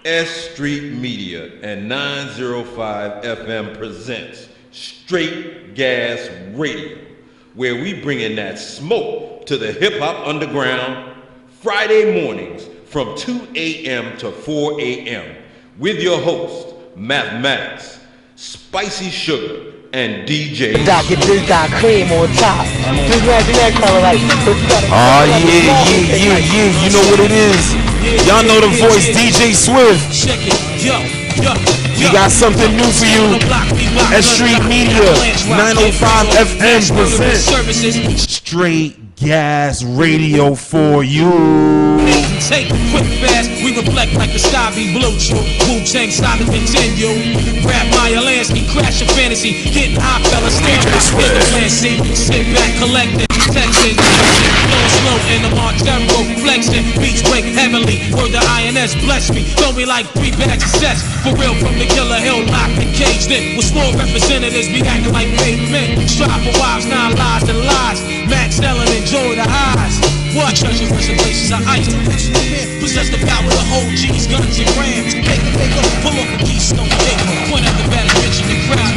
S.STREET Media and 905 FM presents Straight Gas Radio, where we bring in that smoke to the hip-hop underground Friday mornings from 2 a.m. to 4 a.m. with your host, Mathematics, Spicy Sugar, and DJ. Got cream on top. Oh yeah, you know what it is. Y'all know the voice, DJ Swift. We got something new for you. S.STREET Media, 905 FM presents Straight Gas Radio for you. Take quick fast, we reflect like the sky be blue. Wu-Tang style to continue. Rap Maya Lansky, crash your fantasy. Getting hot, fella, stand back, sit back, collect it, Texas. Slow in the Montero, flexing. Beats break heavily. Word the INS, bless me. Throw me like 3 bags of sets. For real, from the Killer Hill, locked and caged in. With small representatives be acting like made men. Strive for wives, 9 lies and lies. Max selling, enjoy the highs. What treasures, places of ice. Possess the power to hold G's, guns, and grams. Make up, pull off a keystone dick. Point at the bad bitch in the crowd.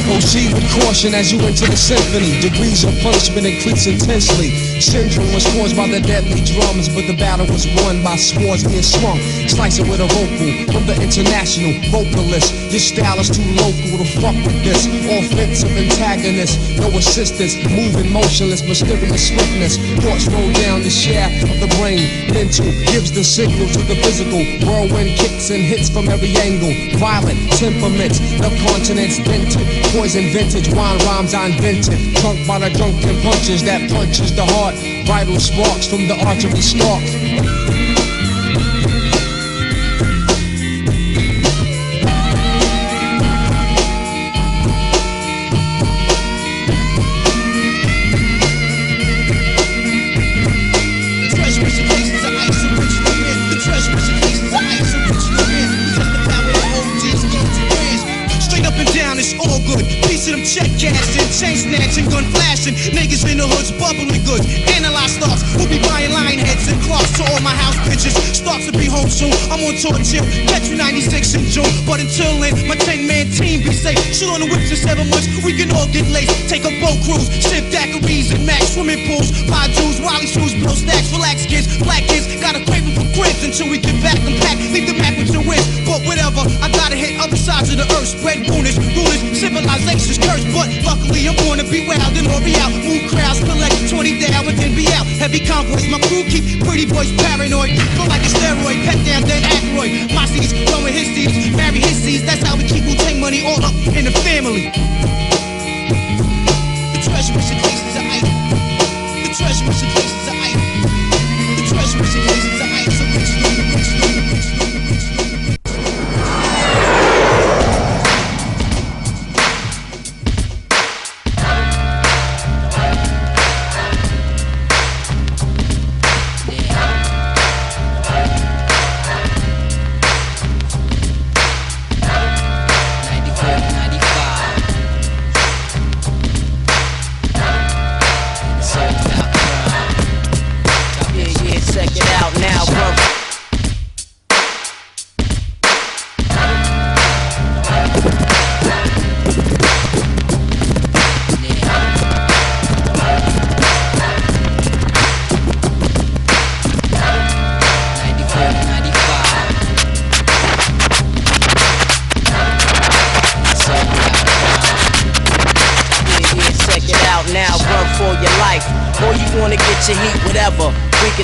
Proceed with caution as you enter the symphony. Degrees of punishment increase intensely. Syndrome was caused by the deadly drums, but the battle was won by swords being swung. Slice it with a vocal from the international vocalist. Your style is too local to fuck with this. Offensive antagonist, no assistance. Moving motionless, mysterious swiftness. Thoughts roll down the shaft of the brain. Mental gives the signal to the physical. Whirlwind kicks and hits from every angle. Violent temperaments, the continents dented. Poison vintage, wine rhymes I invented. Drunk by the drunken punches that punches the heart. Vital sparks from the artery stalk. It's all good. Piece of them check cashing, chain snatching, gun flashing. Niggas in the hoods, bubbling goods. Analyze thoughts. We'll be buying lion heads and clocks to all my house bitches. Starts to be home soon. I'm on tour chill. Catch me 96 in June. But until then, my 10-man team be safe. Shoot on the whips in 7 months. We can all get laced. Take a boat cruise. Sip daiquiris and max. Swimming pools. Buy dudes, Wally shoes, blow stacks. Relax kids, black kids. Got a craving for cribs until we get back and pack. Leave the map with your wrist. But whatever, I gotta hit other sides of the earth. Spread goonish, rulers, civilization's cursed. But luckily I'm gonna be wild and all be out. Move crowds, collect 20 down and then be out. Heavy convoys, my crew keep pretty boys paranoid. Feel like a steroid, pet down then asteroid. My seeds, blowing his seeds, marry his seeds. That's how we keep Wu-Tang money all up in the family. The treasurer's in cases of ice. The treasurer's in cases of ice. The treasurer's in cases of ice. So rich, rich, rich, rich.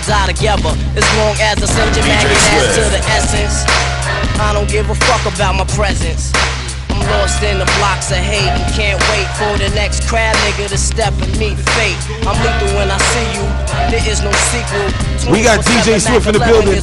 Die together as long as I send your maggot ass to the essence. I don't give a fuck about my presence. I'm lost in the blocks of hate and can't wait for the next crab nigga to step and meet fate. I'm lethal when I see you. There is no sequel. We got DJ Swift in the building.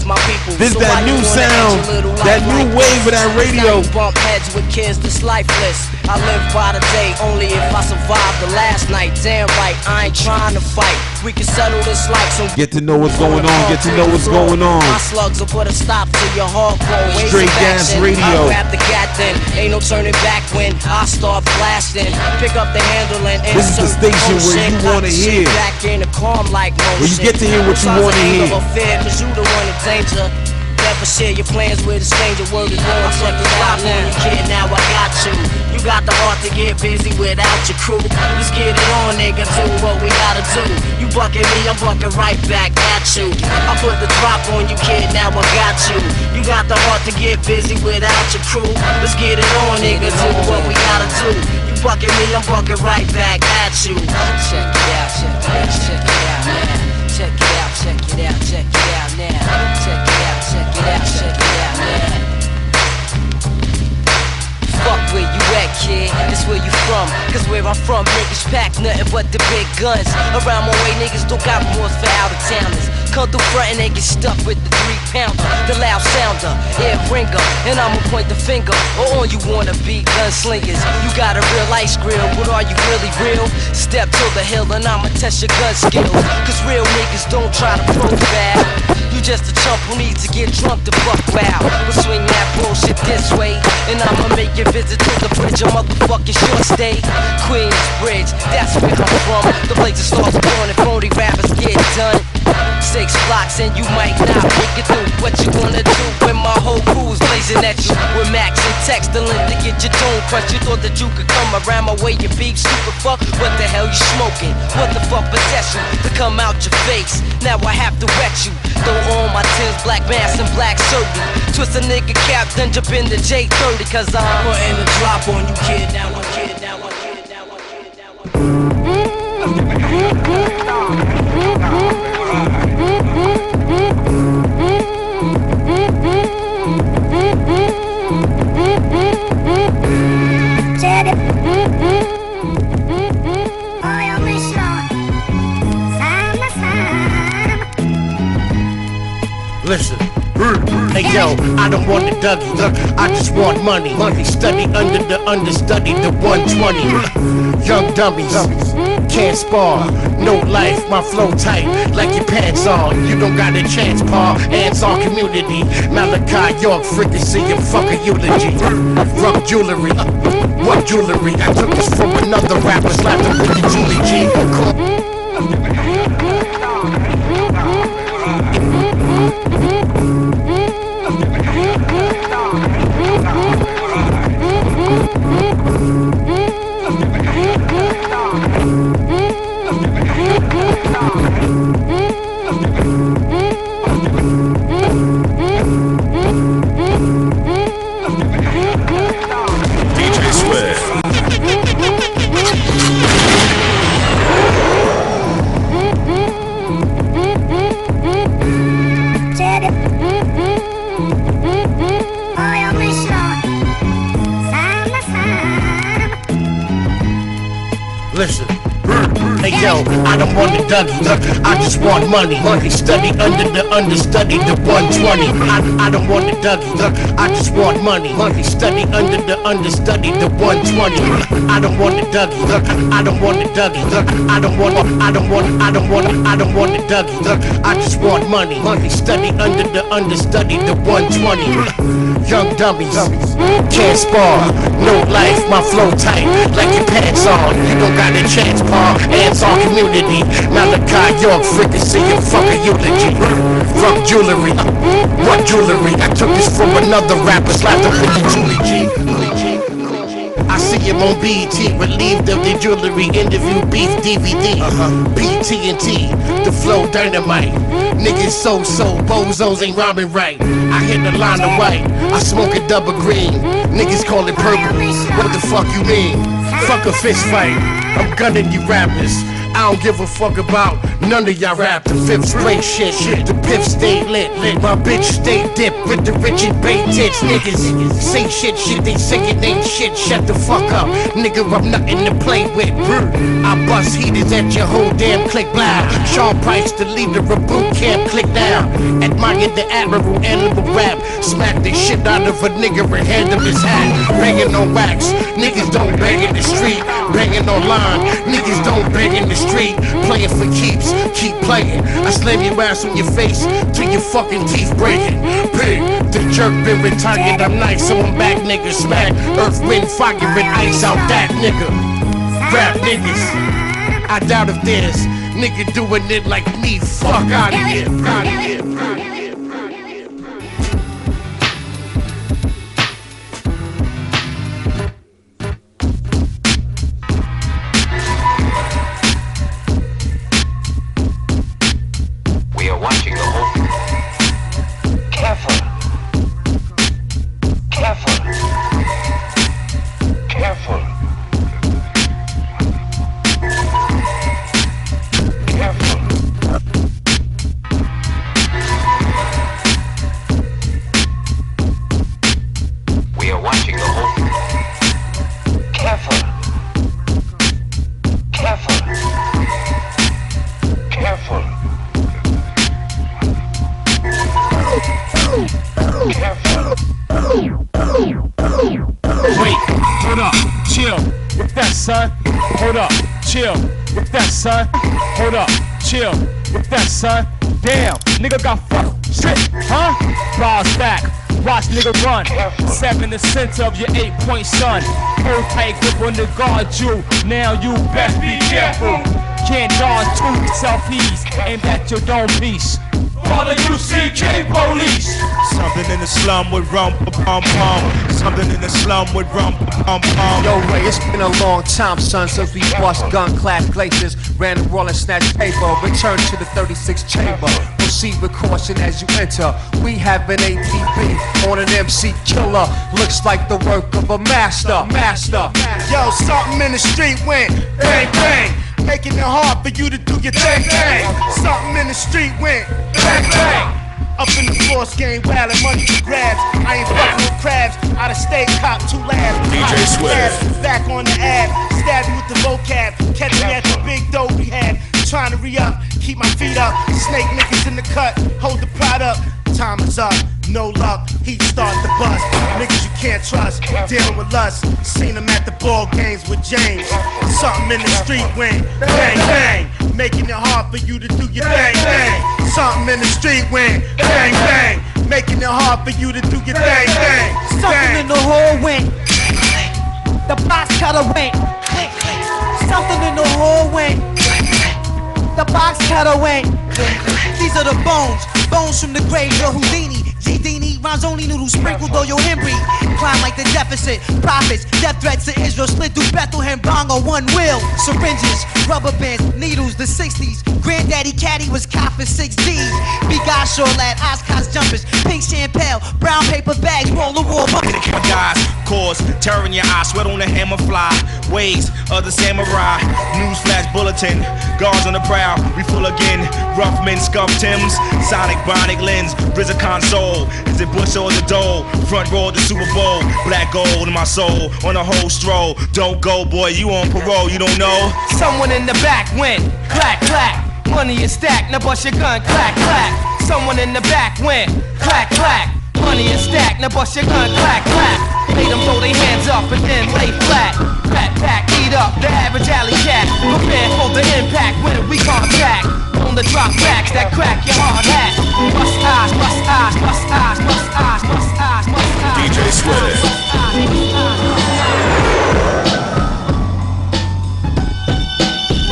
This that new sound, that new wave of that radio. Bump heads with kids that's lifeless. I live by the day only if I survive the last night. Damn right, I ain't trying to fight. We can settle this like some. Get to know what's going on. Get to know what's going on. My slugs will put a stop to your hardcore ways. Straight Gas Radio. I grab the gat then. Ain't no turning back when I start blasting. Pick up the handle and this is the station where you want to hear. Back in the calm like motion. Where you get to hear what you want to hear. Fear, cause you the one in danger. never share your plans with a stranger. Word is born, check it out now. You kid, now I got you. You got the heart to get busy without your crew. Let's get it on, nigga, do what we gotta do. You bucking me, I'm bucking right back at you. I put the drop on you, kid, now I got you. You got the heart to get busy without your crew. Let's get it on, nigga, do what we gotta do. You bucking me, I'm bucking right back at you. Check it out, check it out, check it out now. Check it out, check it out, check it out now. Check it out, check it out, check it out now. Fuck where you at, kid, that's where you from. Cause where I'm from, niggas pack nothing but the big guns. Around my way, niggas don't got remorse for out-of-towners. Come through front and they get stuck with the 3-pounder, the loud sounder, air ringer. And I'ma point the finger on you wanna-be gunslingers. You got a real ice grill, but are you really real? Step to the hill and I'ma test your gun skills. Cause real niggas don't try to profile. You just a chump who needs to get drunk to buck wow. We'll swing that bullshit this way, and I'ma make your visit to the bridge a motherfucking short stay. Queensbridge, that's where I'm from. The place that starts born and phony rappers get done. 6 blocks and you might not make it through. What you wanna do when my whole crew's blazing at you? With Max and Tex, the link to get your dome crushed. You thought that you could come around my way and beef super fuck? What the hell you smoking? What the fuck possession to come out your face? Now I have to wet you. Throw on my tins, black mask and black surgery. Twist a nigga cap, then jump in the J30. Cause I'm putting a drop on you, kid. Now I'm kid, now I'm kid, now I'm kid, now Listen, hey yo, I don't want the Dougie, I just want money. Study under the understudy, the 120. Young dummies, can't spar, no life, my flow tight, like your pants on. You don't got a chance, Paul, ants on community. Malachi York, frequency and fuck a eulogy. Rock jewelry, what jewelry? I took this from another rapper, slapped him with the Julie G. Listen, hey yo, I don't want the Dougie, I just want money. Study under the understudy, the 120. I don't want the Dougie, I just want money. Study under the understudy, the 120. I don't want the Dougie, I don't want the Dougie, I don't want the Dougie, I just want money. Study under the understudy, the 120. Young dummies, can't spar, no life, my flow tight, like your pants on. You don't got a chance, Paul, ants on community. Malachi York, frequency and fuck a eulogy. Rock jewelry, what jewelry? I took this from another rapper, slapped him with the Julie G. I see him on BET, relieved of the jewelry, interview beef DVD, PT&T, the flow dynamite. Niggas so bozos ain't rhyming right. I hit the line of white, I smoke a double green. Niggas call it purple, what the fuck you mean? Fuck a fist fight, I'm gunning you rappers. I don't give a fuck about none of y'all rap. The 5th grade shit, the piff stay lit. My bitch stay dip with the Richard Bay tits. Niggas say shit, they say it ain't shit. Shut the fuck up, nigga, I'm nothing to play with. I bust heaters at your whole damn click loud. Sean Price, the leader of boot camp, click down. Admire the admiral, animal rap. Smack the shit out of a nigga and hand him his hat. Banging on wax, niggas don't bang in the street. Banging online, niggas don't bang in the street. Playing for keeps, keep playing. I slam your ass on your face till your fucking teeth breaking. Pig, the jerk been retired, I'm nice, so I'm back, nigga. Smack, earth, wind, fire, and ice out that nigga. Rap niggas, I doubt if there's nigga doing it like me. Fuck out of here, out of here. watching the whole thing. Careful. Careful. Careful. Careful. We are watching the whole thing. Careful. Careful. Careful. Careful. Wait, hold up, chill with that, son. Hold up, chill with that, son. Hold up, chill with that, son. Damn, nigga got fucked. Shit, huh? Bars back. Watch nigga run. 7 the center of your 8-point son. Hold tight grip on the guard you. Now you best be careful. Can't dodge two selfies. Aimed at your dome piece. Father UCK police. Something in the slum with rum pum pum. Something in the slum with rum pum pum. Yo, Ray, it's been a long time, son, since we bust gun class glaciers, ran the roll and snatched paper, return to the 36 chamber. Proceed with caution as you enter. We have an ATV on an MC killer. Looks like the work of a master. Yo, something in the street went bang bang, making it hard for you to do your thing thing. Something in the street went bang bang. Up in the force game, wildin' money for grabs. I ain't fucking with crabs. Out of state, cop 2 labs. DJ Sweat. Back on the ad, stab you with the vocab. Catch me at the big dough rehab. Trying to re-up, keep my feet up. Snake niggas in the cut, hold the pride up. Time is up, no luck, heat start the bust. Niggas you can't trust, dealing with lust. Seen them at the ball games with James. Something in the street went bang bang, making it hard for you to do your thing thing. Something in the street went bang bang, making it hard for you to do your thing thing. Something in the hole went. The box cutter went. Something in the hole went. The box cutter went. These are the bones from the grave, your Houdini. G-Dini, rhymes only noodles sprinkled on your Henry. Climb like the deficit, profits, death threats to Israel, split through Bethlehem, bong on one wheel. Syringes, rubber bands, needles, the 60s. Granddaddy Caddy was cop for 6 D's. Bigosh all that, Oscars jumpers, pink champagne, brown paper bags, roll the wall. Guys, cause terror in your eyes, sweat on the hammer fly. Ways of the samurai, newsflash bulletin. Guards on the prowl, we full again. Rough men, scuffed Timbs, Sonic, Bionic lens, RZA console. Is it Bush or the Dole? Front row of the Super Bowl. Black gold in my soul, on a whole stroll. Don't go, boy, you on parole, you don't know. Someone in the back went clack clack. Money is stacked, now bust your gun, clack clack. Someone in the back went clack clack. Money is stacked, now bust your gun, clack clack. Made them throw their hands up and then lay flat. Fat pack, eat up the average alley cat. Prepare for the impact when we contact. On the drop backs that crack your hard hat. Bust eyes, bust eyes, bust eyes, bust eyes, bust eyes, bust eyes. DJ Sweat.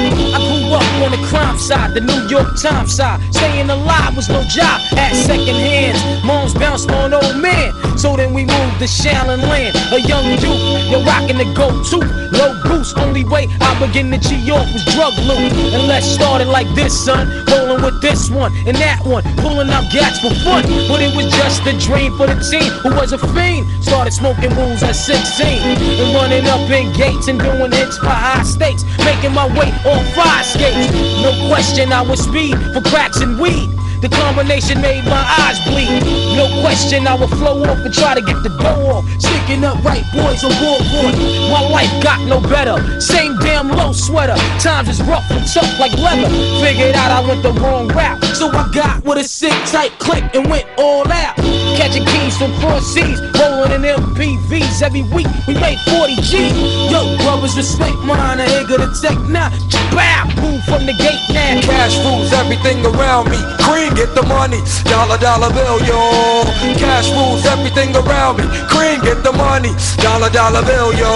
I grew up on the crime side, the New York Times side. Staying alive was no job at second hands. Moms bounced on old man, so then we moved to Shaolin Land. A young youth, you're rocking the go-to. Low boost, only way I begin to G-York was drug loot. And let's start it like this, son. Rolling with this one and that one, pulling out gats for fun. But it was just a dream for the team who was a fiend. Started smoking rules at 16 and running up in gates and doing hits for high stakes. Making my way on 5 skates. No question I was speed for cracks and weed. The combination made my eyes bleed. No question I would flow off and try to get the dough off. Sneaking up right boys on board. My life got no better. Same damn low sweater. Times is rough and tough like leather. Figured out I went the wrong route, so I got with a sick tight click and went all out. Catching keys from cross seas, rolling in MPVs every week. We made 40 G's. Yo, brothers respect mine. I ain't gonna take now. Bow, move from the gate now. Cash rules everything around me. Cream, get the money. Dollar bill, yo. Cash rules everything around me. Cream, get the money. Dollar bill, yo.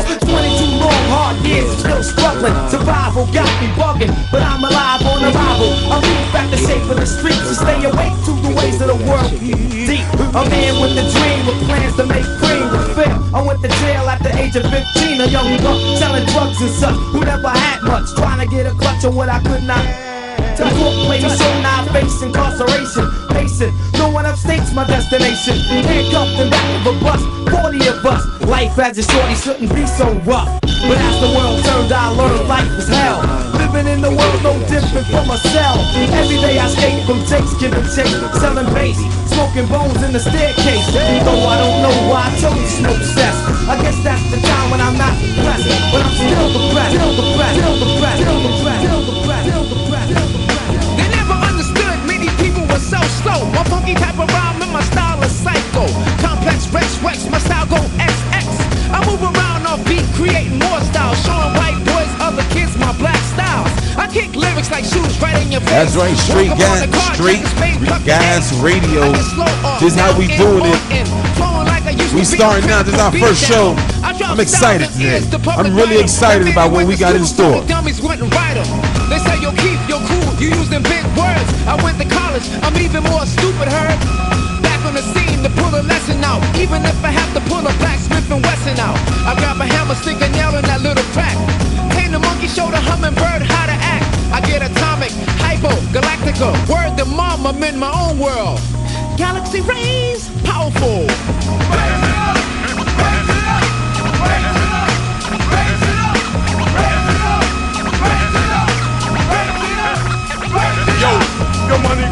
It's been 22 long hard years, still struggling. Survival got me bugging, but I'm alive on arrival. I reach back to shape of the streets and stay awake to the ways of the world. Deep, a man with a dream, with plans to make cream with fail. I went to jail at the age of 15, a young buck selling drugs and such who never had much, trying to get a clutch of what I could not. The court plays so now I face incarceration. Pacing, no one upstates my destination. Handcuffed in back of a bus, 40 of us. Life as a shorty shouldn't be so rough. But as the world turned, I learned life was hell. Living in the world no different from a cell. Every day I skate from takes, give and take, selling bass, smoking bones in the staircase. Though I don't know why I chose to smoke cess. I guess that's the time when I'm not depressed, but I'm still depressed, still depressed, still depressed, still depressed, still depressed, still depressed, still depressed. They never understood many people were so slow. My funky type of rhyme and my style is psycho. Complex, Rex, my style go XX. I move around off beat, creating more styles, showing white boys, other kids my black styles. I kick lyrics like shoes right in your face. That's right, Straight Gas Radio. This is how we doing it. We starting now. This is our first show. I'm excited today. I'm really excited about what we got in store. They say yo keep your cool, you use them big words. I went to college, I'm even more stupid, heard. Back on the scene to pull a lesson out, even if I have to pull a Blacksmith and Wesson out. I grab a hammer, stick a nail in that little crack. Paint the monkey, show the hummingbird how to act. I get atomic, hypo, galactica. Word to mom, I'm in my own world. Galaxy rays, powerful.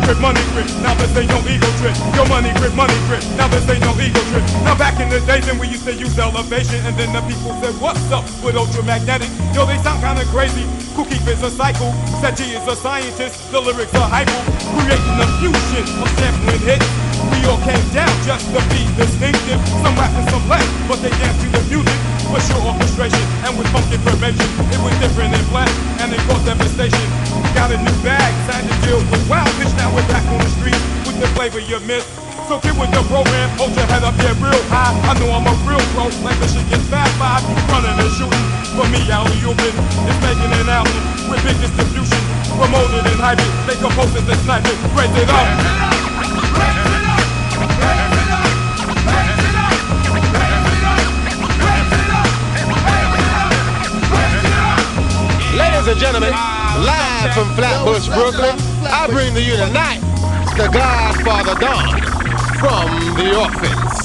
Your money grip, now this ain't no ego trip. Your money grip, now this ain't no ego trip. Now back in the days when we used to use elevation, and then the people said, what's up with ultramagnetic? Yo, they sound kinda crazy. Cookie is a cycle, Setchi is a scientist, the lyrics are hypo, creating a fusion of sampling hits. We all came down just to be distinctive. Some rap and some less, but they dance to the music. For sure orchestration, and with funk information, it was different in black, and it caused devastation. Got a new bag, signed to deal with wild bitch. Now we're back on the street with the flavor you missed. So get with the program, hold your head up here real high. I know I'm a real pro, like the shit gets fast by. Running and shooting, for me, Allie Human is making an album with big distribution. Promoted and hyped it, they compose it and snipe it, raise it up. Ladies and gentlemen, live from Flatbush, Brooklyn, I bring to you tonight the Godfather Don from The Office.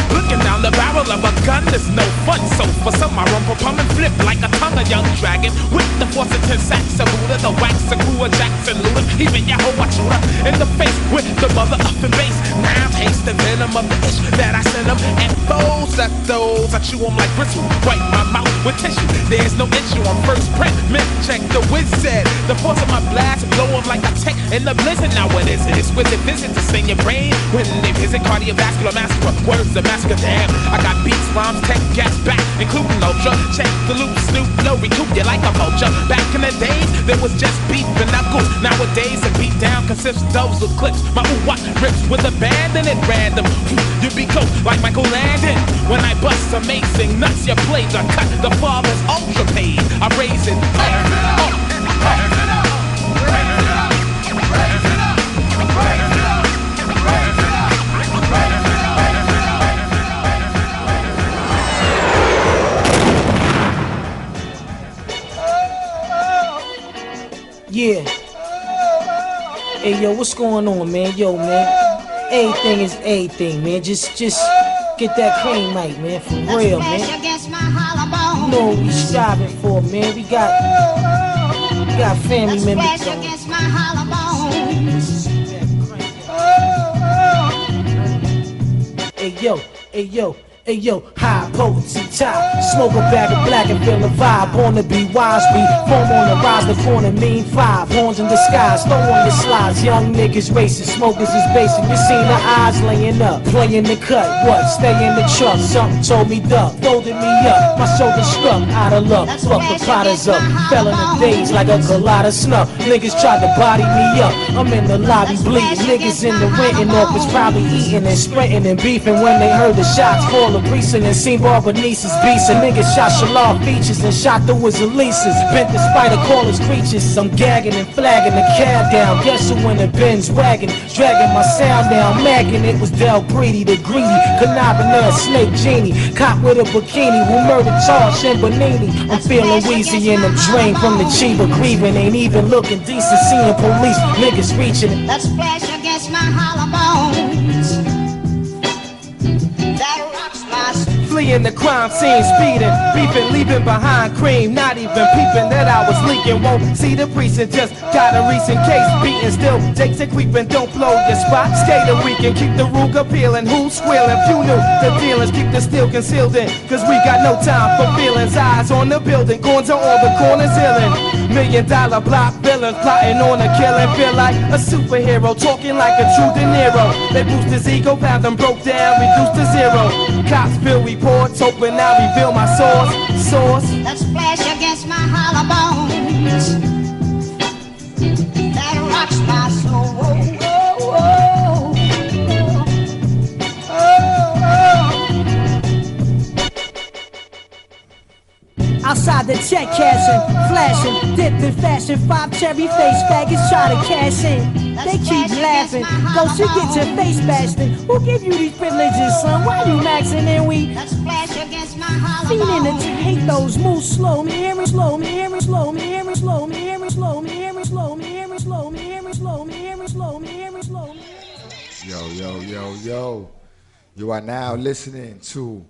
Looking down the barrel of a gun is no fun, so for some I run, pump and flip like a tongue of young dragon. With the force of 10 sacks of Buddha, the wax of crew of Jackson Lewis, even Yahoo, I shoot her in the face with the mother up and bass. Now taste the venom of the ish that I send them, and foes that those I chew them like bristle, wipe my mouth with tissue. There's no issue on first print, mint check the whiz said. The force of my blast blow them like a tech in the blizzard. Now what is it? Exquisite visit to sing your brain when they visit cardiovascular massacre. Words of massacre, damn. I got beats, rhymes, tech, gas back, including ultra. Check the loop, snoop, no recoup you like a vulture. Back in the days, there was just beat and knuckles. Nowadays, a beat down consists of those with clips. My ooh-what rips with abandon at random. You be cool like Michael Landon. When I bust amazing nuts, your plays are cut. The father's ultra paid. I raise it up. Yeah. Hey yo, what's going on, man? Yo, man. Everything is everything, man. Just get that cream right, man. For real, man. You know what we striving for, man. We got family members. Hey yo, high potency top. Smoke a bag of black and feel the vibe. Born to be wise, we foam on the rise, the corner, mean five. Horns in the skies, throw on your slides. Young niggas racing, smokers is basic. You seen the eyes laying up, playing the cut. What? Stay in the truck, something told me duck. Folded me up, my shoulder struck, out of luck. Fuck the potters up, fell in the days like a colada snuff. Niggas tried to body me up, I'm in the lobby bleeding. Niggas in the renting office probably eating and sprinting and beefing when they heard the shots fall the precinct and seen Barbonice's beast. A nigga shot Shalal features and shot through his Elises. Bent the spider callers creatures. I'm gagging and flagging the cab down. Guess who in the Benz wagon? Dragging my sound down, magging. It was Del Greedy, the greedy, conniving ass snake genie. Cop with a bikini who murdered Charles Shambanini. I'm feeling wheezy and I'm drained from the Chiba grieving. Ain't even looking decent, seeing police niggas reaching it. Let's splash against my hollow bones. That rocks my soul. Fleeing the crime scene, speeding, beefing, leaving behind cream. Not even peeping that I was leaking. Won't see the precinct, just got a recent case beating. Still, jakes are creeping, don't blow your spot. Skater weekend, keep the Ruger peeling. Who's squealing? Few knew the dealings, keep the steel concealed in. Cause we got no time for feelings. Eyes on the building, going to all the corners healing. $1 million block villains plotting on a killing. Feel like a superhero, talking like a true De Niro. They boost his ego, found them broke down, reduced to zero. Cops bill reports, hoping I reveal my source. Let's splash against my hollow bones. That rocks my soul. Outside the check cashing, flashing, dipped in fashion. 5 cherry face faggots try to cash in. They keep laughing, ghost, you get your face bashed in. Who give you these privileges, son? Why you maxing and we feeding to hate those moves slow? Me hear me slow, me hear me slow, me hear me slow, me hear me slow, me hear me slow, me hear me slow, me hear me slow, me hear me slow, me hear me slow. Yo. You are now listening to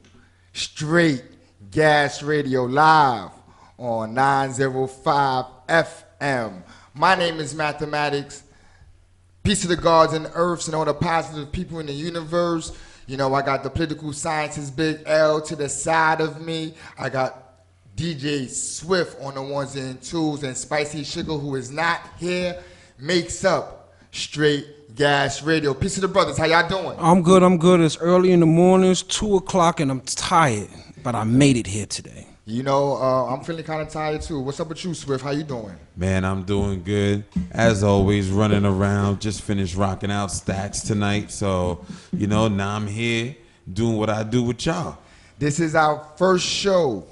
Straight Gas Radio live on 905 FM. My name is Mathematics. Peace to the gods and the earths and all the positive people in the universe. You know, I got the political scientist Big L to the side of me. I got DJ Swift on the ones and twos, and Spicy Sugar, who is not here, makes up Straight Gas Radio. Peace to the brothers. How y'all doing? I'm good. It's early in the morning. It's 2 o'clock and I'm tired, but I made it here today. You know, I'm feeling kind of tired too. What's up with you, Swift? How you doing? Man, I'm doing good. As always, running around. Just finished rocking out Stacks tonight. So, you know, now I'm here doing what I do with y'all. This is our first show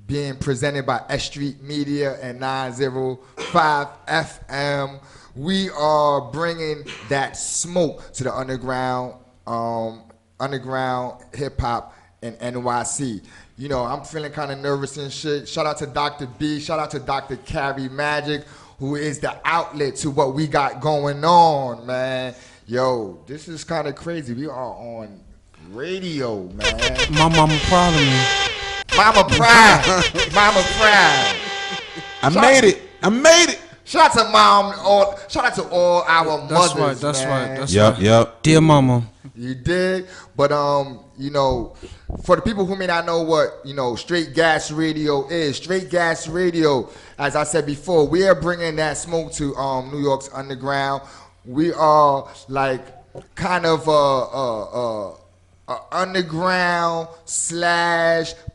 being presented by S.STREET Media and 905 FM. We are bringing that smoke to the underground hip-hop in NYC. You know, I'm feeling kind of nervous and shit. Shout out to Dr. B. Shout out to Dr. Carrie Magic, who is the outlet to what we got going on, man. Yo, this is kind of crazy. We are on radio, man. My mama proud of me. Mama proud. Mama proud. I made it. Shout out to mom. Shout out to all our mothers. That's right. Yep. Dear mama. You dig? But you know, for the people who may not know what, you know, Straight Gas Radio is, Straight Gas Radio, as I said before, we are bringing that smoke to New York's underground. We are like kind of a underground /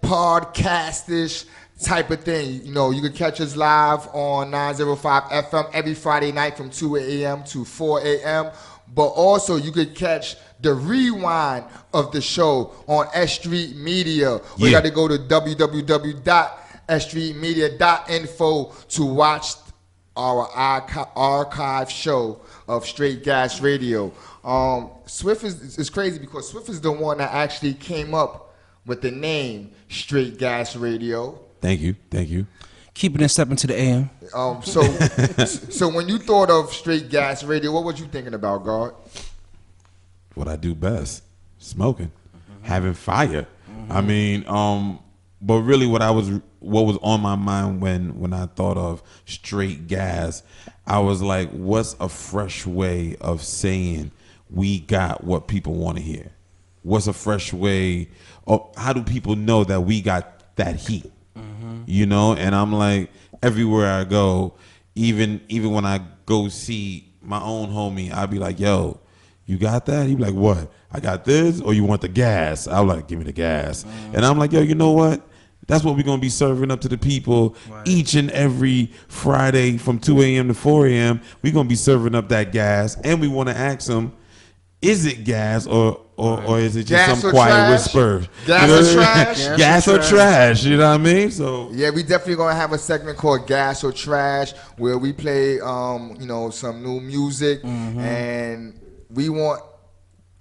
podcastish type of thing. You know, you can catch us live on 905 FM every Friday night from 2 a.m. to 4 a.m. But also you could catch the rewind of the show on S.STREET Media. We got to go to www.sstreetmedia.info to watch our archive show of Straight Gas Radio. Swift is crazy because Swift is the one that actually came up with the name Straight Gas Radio. Thank you. Keeping it stepping to the AM. So when you thought of Straight Gas Radio, what was you thinking about, God? What I do best, smoking, having fire. I mean, but really what was on my mind when I thought of Straight Gas, I was like, what's a fresh way of saying we got what people want to hear? What's a fresh way, or how do people know that we got that heat? You know, and I'm like, everywhere I go, even when I go see my own homie, I'll be like, yo, you got that? He be like, what? I got this, or you want the gas? I'm like, give me the gas. And I'm like, yo, you know what? That's what we're going to be serving up to the people each and every Friday from 2 a.m. to 4 a.m. We're going to be serving up that gas, and we want to ask them, is it gas or or is it just Gas some or quiet trash? whisper? Gas You know, or trash? Gas or trash. You know what I mean? So Yeah, we definitely gonna have a segment called Gas or Trash where we play, some new music, and we want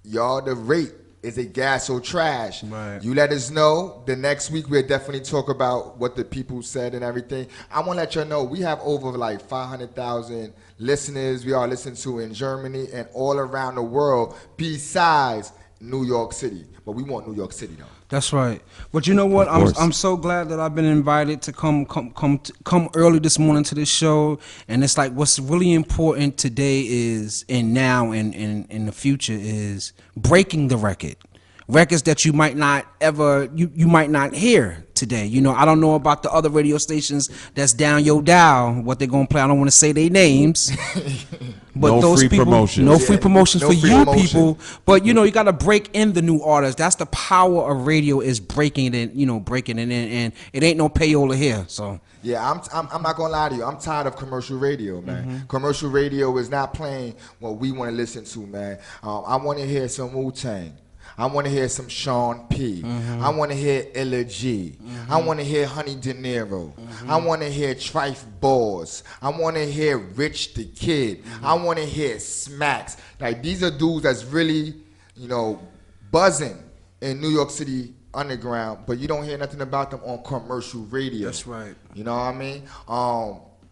y'all to rate. Is it gas or trash? Right. You let us know. The next week we'll definitely talk about what the people said and everything. I want to let y'all know we have over like 500,000 listeners. We are listened to in Germany and all around the world besides New York City. But we want New York City though. That's right. But you know what? I'm so glad that I've been invited to come early this morning to this show. And it's like what's really important today is, and now and in the future, is breaking the record. Records that you might not ever you might not hear today. You know, I don't know about the other radio stations that's down your dial, what they're gonna play. I don't want to say their names. But no those free people, promotions. no free promotions no for free you promotion. people. But you know, you got to break in the new artists. That's the power of radio, is breaking it in. Breaking it in, and it ain't no payola here. So yeah, I'm not gonna lie to you. I'm tired of commercial radio, man. Commercial radio is not playing what we want to listen to, man. I want to hear some Wu-Tang. I want to hear some Sean P. I want to hear Illa G. I want to hear Honey De Niro. I want to hear Trife Boss. I want to hear Rich the Kid. I want to hear Smacks. Like, these are dudes that's really, buzzing in New York City underground, but you don't hear nothing about them on commercial radio. that's right. You know what I mean?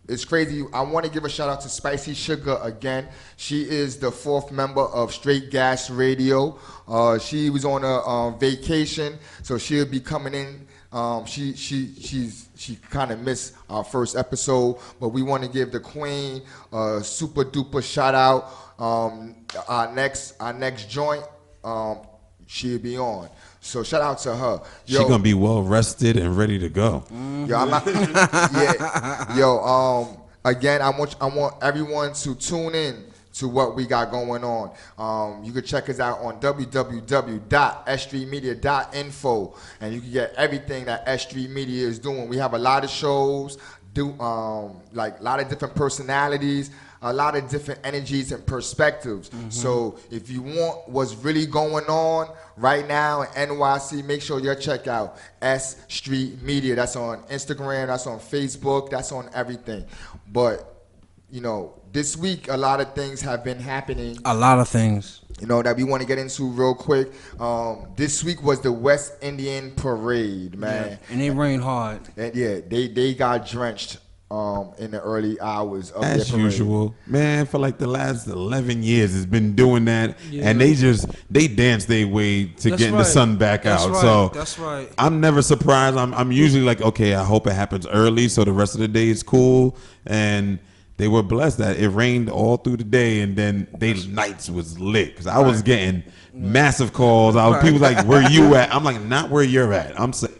It's crazy. I want to give a shout out to Spicy Sugar again. She is the 4th member of Straight Gas Radio. She was on a vacation, so she'll be coming in. She kind of missed our first episode, but we want to give the Queen a super duper shout out. Our next joint, she'll be on. So shout out to her. she's gonna be well rested and ready to go. Yo, I'm not. Yeah. Yo. Again, I want everyone to tune in to what we got going on. You can check us out on www.STREETmedia.info, and you can get everything that S.Street Media is doing. We have a lot of shows, like a lot of different personalities, a lot of different energies and perspectives. So if you want what's really going on right now in NYC, make sure you check out S.Street Media. That's on Instagram, that's on Facebook, that's on everything. But, this week a lot of things have been happening. A lot of things. That we want to get into real quick. This week was the West Indian Parade, man. Yeah, and it rained hard. And they got drenched in the early hours of As their parade. usual, man, for like the last 11 years has been doing that, and they dance their way to That's getting right. the sun back That's out. right. So That's right. I'm never surprised. I'm usually like, okay, I hope it happens early so the rest of the day is cool. And they were blessed that it rained all through the day, and then they nights was lit, because I was getting massive calls. People like, where you at? I'm like, not where you're at. I'm safe.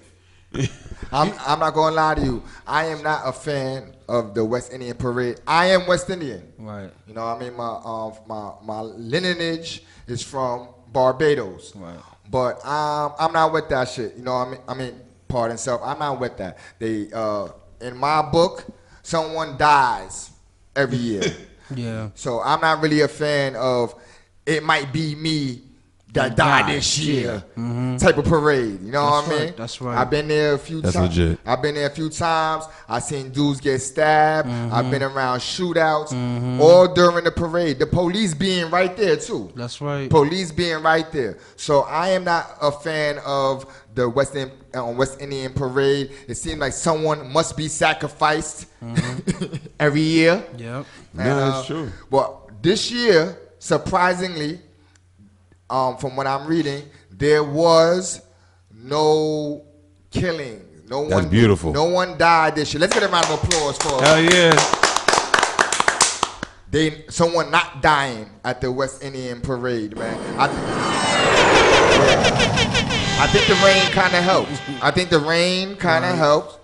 I'm not gonna lie to you. I am not a fan of the West Indian Parade. I am West Indian. Right. You know, I mean, my lineage is from Barbados. Right. But I'm not with that shit. You know, I mean, pardon self. I'm not with that. They in my book, someone dies every year. Yeah. So I'm not really a fan of it might be me that died this year type of parade. You know what I mean? That's right. I've been there a few times. That's legit. I've been there a few times. I've seen dudes get stabbed. I've been around shootouts all during the parade. The police being right there too. That's right. Police being right there. So I am not a fan of the West Indian Parade. It seems like someone must be sacrificed every year. Yep. No, it's true. Well, this year, surprisingly, from what I'm reading, there was no killing. That's beautiful. No one died this year. Let's get a round of applause for Hell yeah. someone not dying at the West Indian Parade, man. I think the rain kind of helped.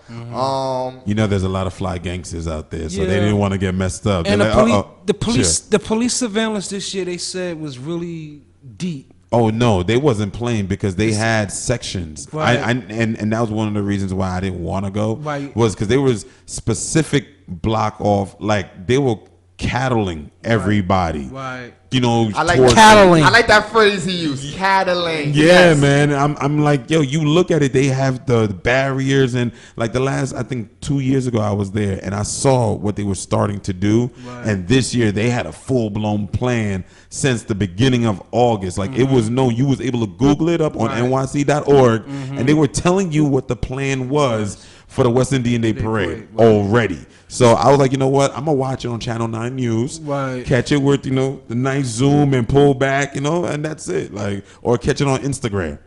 There's a lot of fly gangsters out there, so they didn't want to get messed up. And They're the police surveillance this year, they said, was really deep. Oh no, they wasn't playing because they had sections. Right. And that was one of the reasons why I didn't want to go. Right. Was because there was specific block off, like they were cattling everybody. Right. You know, I like Cattling. I like that phrase he used, cattling. Yeah, Yes. man. I'm like, yo, you look at it, they have the barriers, and like the last, I think 2 years ago I was there and I saw what they were starting to do. Right. And this year they had a full blown plan since the beginning of August. Like it was known, you was able to Google it up on nyc.org and they were telling you what the plan was for the West Indian Day Parade already. So I was like, you know what? I'm gonna watch it on Channel 9 News. Right. Catch it with, the nice zoom and pull back, and that's it. Like, or catch it on Instagram.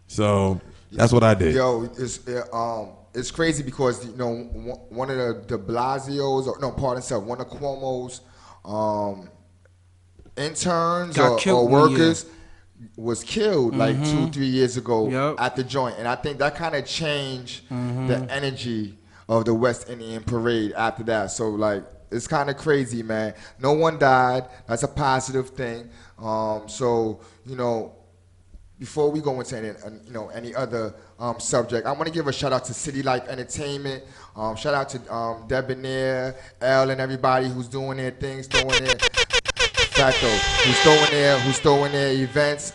So that's what I did. Yo, it's crazy because one of the De Blasio's, or no, pardon self, one of Cuomo's interns or workers was killed like 2-3 years ago at the joint, and I think that kind of changed the energy of the West Indian Parade after that. So like, it's kind of crazy, man. No one died. That's a positive thing. So before we go into any other subject, I want to give a shout out to City Life Entertainment. Shout out to Debonair, L, and everybody who's doing their things, who's throwing their events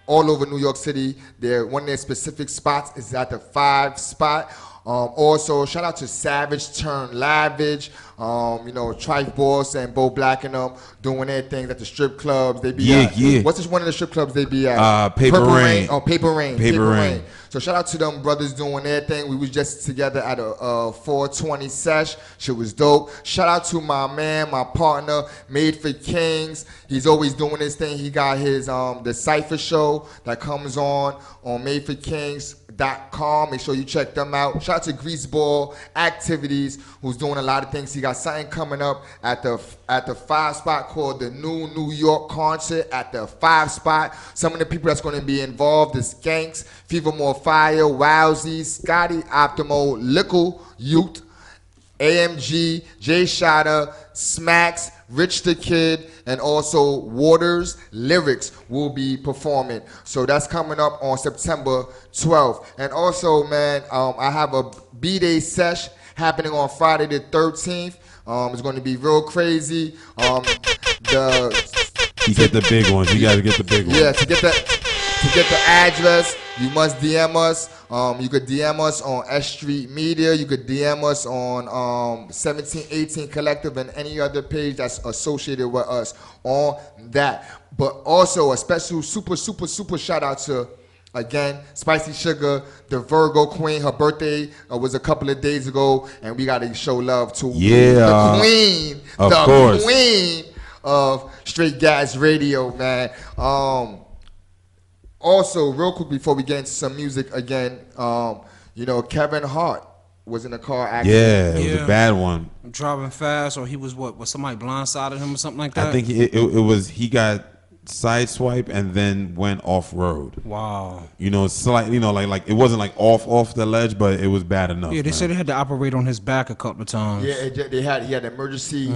all over New York City. One of their specific spots is at the 5 spot. Also, shout out to Savage Turn Lavish, Trife Boss and Bo Black and them doing their things at the strip clubs. They be at. What's this one of the strip clubs they be at? Paper Rain. Oh, Paper Rain. So shout out to them brothers doing their thing. We was just together at a 420 sesh. Shit was dope. Shout out to my man, my partner, Made for Kings. He's always doing his thing. He got his the Cypher show that comes on madekings.com. Make sure you check them out. Shout out to Greaseball Activities, who's doing a lot of things. He got something coming up at the 5 spot called the New York Concert at the 5 spot. Some of the people that's going to be involved is Skanks, Fever More Fire, Wowsy, Scotty Optimo, Lickle Youth, AMG, Jay Shotta, Smacks, Rich the Kid, and also Waters Lyrics will be performing. So that's coming up on September 12th. And also, man, I have a B-Day sesh happening on Friday the 13th. It's going to be real crazy. You get the big ones. You got to get the big ones. Yeah, to get the address, you must DM us. You could DM us on S.STREET Media. You could DM us on 1718 Collective and any other page that's associated with us on that. But also a special super shout out to, again, Spicy Sugar, the Virgo Queen. Her birthday was a couple of days ago, and we got to show love to the queen of Straight Gas Radio, man. Also, real quick before we get into some music again, Kevin Hart was in a car accident. Yeah, it was a bad one. Driving fast, or he was was somebody blindsided him or something like that? I think it was he got sideswiped and then went off road. Wow. Slightly, like it wasn't like off the ledge, but it was bad enough. Yeah, they said they had to operate on his back a couple of times. Yeah, he had emergency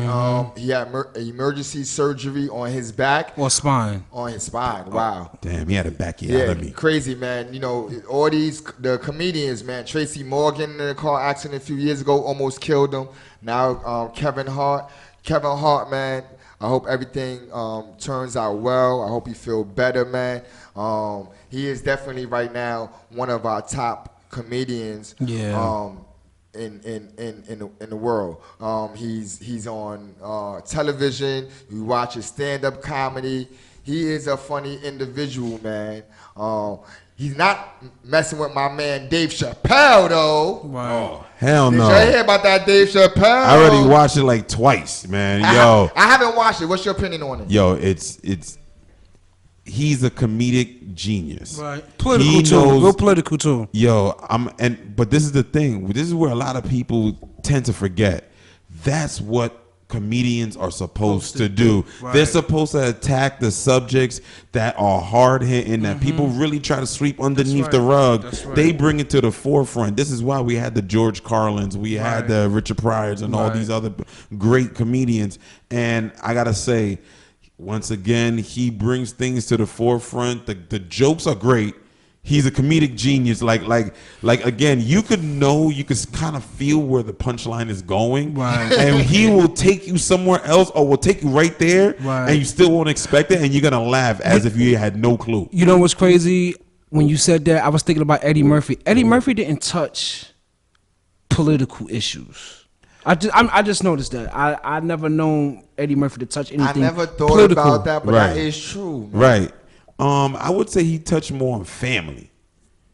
emergency surgery on his back or spine. On his spine. Wow. Damn, he had a bacchiotomy. Crazy, man. All the comedians, man. Tracy Morgan in a car accident a few years ago almost killed him. Now Kevin Hart, man. I hope everything turns out well. I hope you feel better, man. He is definitely right now one of our top comedians. Yeah. In the world. He's on television. You watch his stand-up comedy. He is a funny individual, man. He's not messing with my man Dave Chappelle, though. Wow. Hell no. Did you hear about that Dave Chappelle? I already watched it like twice, man. Yo. I haven't watched it. What's your opinion on it? Yo, he's a comedic genius. Right. Political too. Real political too. Yo, but this is the thing. This is where a lot of people tend to forget. That's what comedians are supposed to do. Right. They're supposed to attack the subjects that are hard hitting, that people really try to sweep underneath the rug. Right. They bring it to the forefront. This is why we had the George Carlins, we had the Richard Pryors, and all these other great comedians. And I gotta say, once again, he brings things to the forefront. The jokes are great. He's a comedic genius. Like again, you could kind of feel where the punchline is going, right? And he will take you somewhere else, or will take you right there, right? And you still won't expect it, and you're gonna laugh as if you had no clue. You know what's crazy? When you said that, I was thinking about Eddie Murphy. Eddie Murphy didn't touch political issues. I just noticed that. I never known Eddie Murphy to touch anything. I never thought political. about that, but that is true, man. Right. I would say he touched more on family.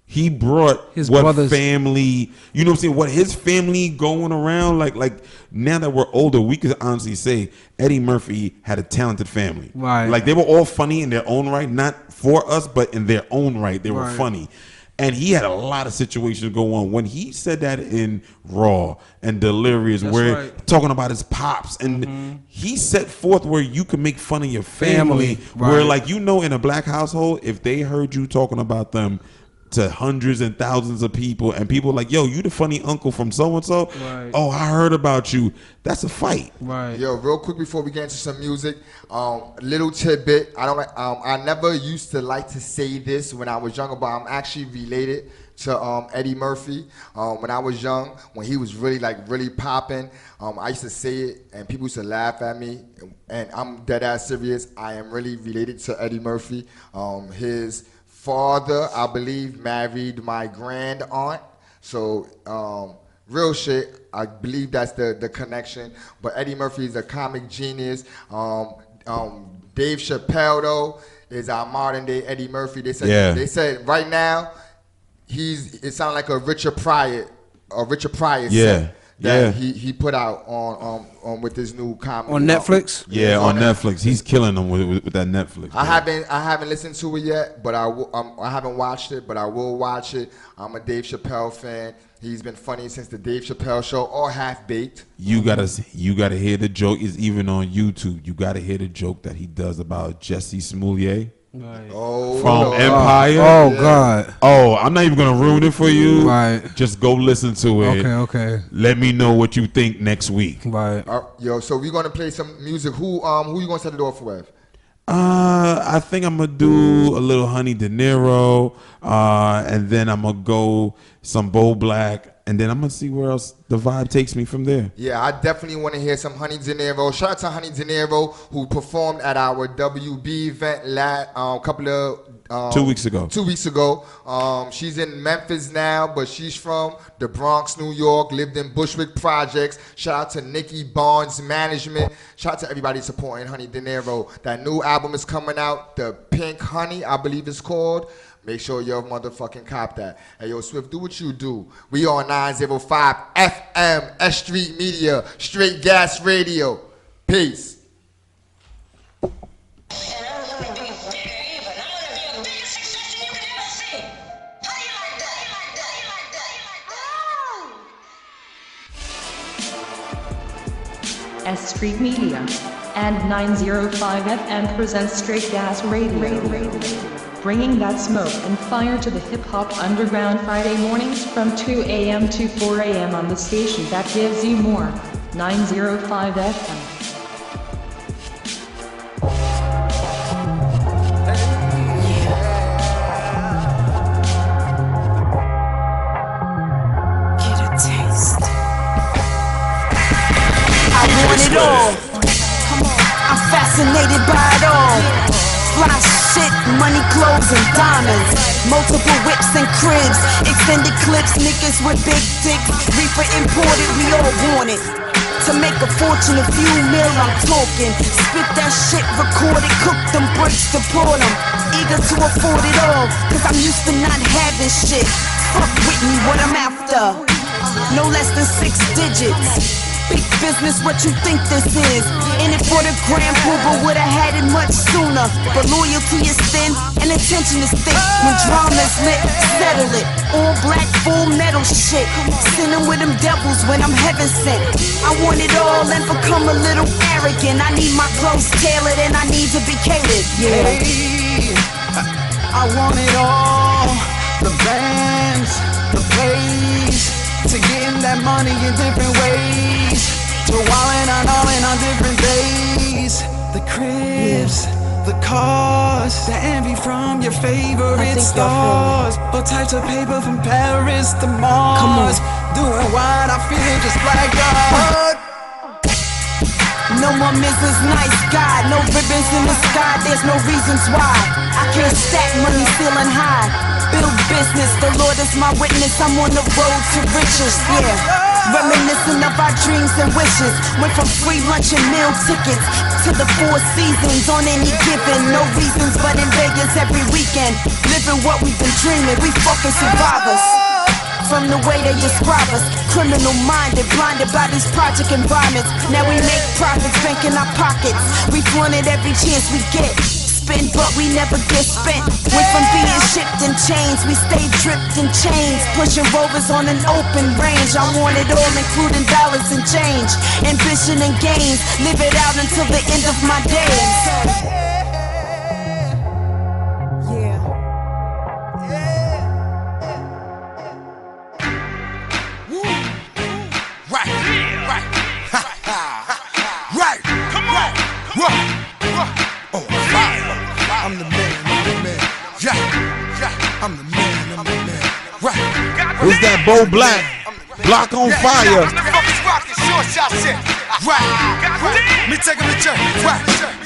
He brought his what brothers. family, you know what I'm saying, what his family going around, like now that we're older, we could honestly say Eddie Murphy had a talented family. Right. Like they were all funny in their own right, not for us, but in their own right, they were Right. funny. And he had a lot of situations go on. When he said that in Raw and Delirious, That's where right. talking about his pops, and he set forth where you can make fun of your family, Right. where like, you know, in a black household, if they heard you talking about them to hundreds and thousands of people, and people like, yo, you the funny uncle from so-and-so, Right. oh, I heard about you, that's a fight. Right. Yo, real quick before we get into some music, little tidbit. I never used to like to say this when I was younger, but I'm actually related to Eddie Murphy. When I was young, when he was really popping, I used to say it, and people used to laugh at me. And I'm dead ass serious. I am really related to Eddie Murphy. His father, I believe, married my grand aunt. So real shit. I believe that's the connection. But Eddie Murphy is a comic genius. Dave Chappelle though is our modern day Eddie Murphy. They said right now it sounds like a Richard Pryor set that he put out on with his new comedy On Netflix? Yeah, on Netflix. He's killing them with that Netflix. I haven't listened to it yet, but I haven't watched it, but I will watch it. I'm a Dave Chappelle fan. He's been funny since the Dave Chappelle show, or Half Baked. You gotta hear the joke. It's even on YouTube. You gotta hear the joke that he does about Jesse Smollett. Right. From Empire. Oh, God. Oh, I'm not even gonna ruin it for you. Right. Just go listen to it. Okay. Let me know what you think next week. Right. Yo, so we're gonna play some music. Who you gonna set it off with? I think I'm gonna do a little Honey De Niro, and then I'm gonna go some Bo Black, and then I'm gonna see where else the vibe takes me from there. Yeah, I definitely want to hear some Honey De Niro. Shout out to Honey De Niro, who performed at our WB event couple of 2 weeks ago. 2 weeks ago. She's in Memphis now, but she's from the Bronx, New York, lived in Bushwick Projects. Shout out to Nikki Barnes Management. Shout out to everybody supporting Honey De Niro. That new album is coming out, The Pink Honey, I believe it's called. Make sure your motherfucking cop that. Hey, yo, Swift, do what you do. We on 905 FM, S.STREET Media, Straight Gas Radio. Peace. S.STREET Media and 905 FM presents Straight Gas Radio. Bringing that smoke and fire to the hip-hop underground Friday mornings from 2 a.m. to 4 a.m. on the station that gives you more. 905 FM. It all. Come on, I'm fascinated by it all. Fly shit, money, clothes, and diamonds. Multiple whips and cribs, extended clips, niggas with big dicks. Reaper imported, we all want it. To make a fortune, a few mil, I'm talking. Spit that shit, record it, cook them bricks, deport them. Eager to afford it all, cause I'm used to not having shit. Fuck with me, what I'm after. No less than 6 digits. Big business, what you think this is? In it for the grand pool, but would've had it much sooner. But loyalty is thin, and attention is thick. When drama's lit, settle it. All black, full metal shit. Sinning with them devils when I'm heaven sent. I want it all and become a little arrogant. I need my clothes tailored and I need to be catered. Yeah. Hey, I want it all. The bands, the plays. To getting that money in different ways. To wildin' on different days. The cribs, the cars, Mars, the envy from your favorite stars, all types of paper from Paris to Mars. Doing what I feel just like God. No more Mrs. Nice Guy, no ribbons in the sky, there's no reasons why I can't stack money feeling high. Build business, the Lord is my witness, I'm on the road to riches, yeah. Reminiscing of our dreams and wishes. Went from free lunch and meal tickets to the Four Seasons on any given. No reasons but in Vegas every weekend. Living what we've been dreaming, we fucking survivors. From the way they describe us, criminal minded, blinded by these project environments. Now we make profits, bank in our pockets. We flaunt it every chance we get. Spend, but we never get spent. Went from being shipped in chains, we stay dripped in chains. Pushing rovers on an open range. I want it all, including dollars and change. Ambition and gains, live it out until the end of my days. Who's that Bo Black? Block on fire. Me take him to church.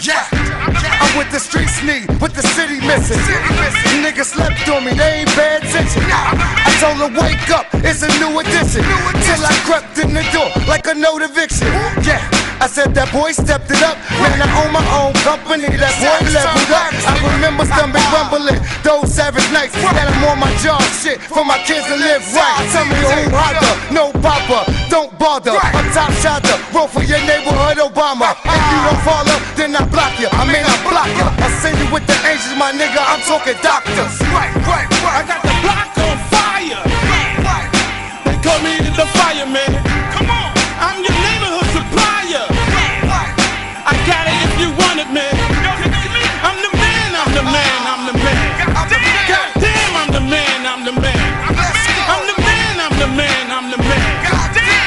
Yeah. I'm with the streets need, with the city missing. Niggas slept on me, they ain't pay attention. I told her wake up, it's a new edition. Till I crept in the door like a no eviction. Yeah. I said that boy stepped it up. Man, I own my own company. That boy leveled up. I remember stumbling, rumbling those savage nights. That I'm on my job shit for my kids to live right. Tell me who hotter, no papa, don't bother. I'm top shotter, roll for your neighborhood Obama. If you don't follow, then I block you. I mean I block you. I send you with the angels, my nigga. I'm talking doctors. Right. I got the block on fire. They call me the fireman. Come on, I'm your neighborhood supplier. I got it if you want it, man. I'm the man, I'm the man, I'm the man. Goddamn, I'm the man, I'm the man. I'm the man, I'm the man, I'm the man.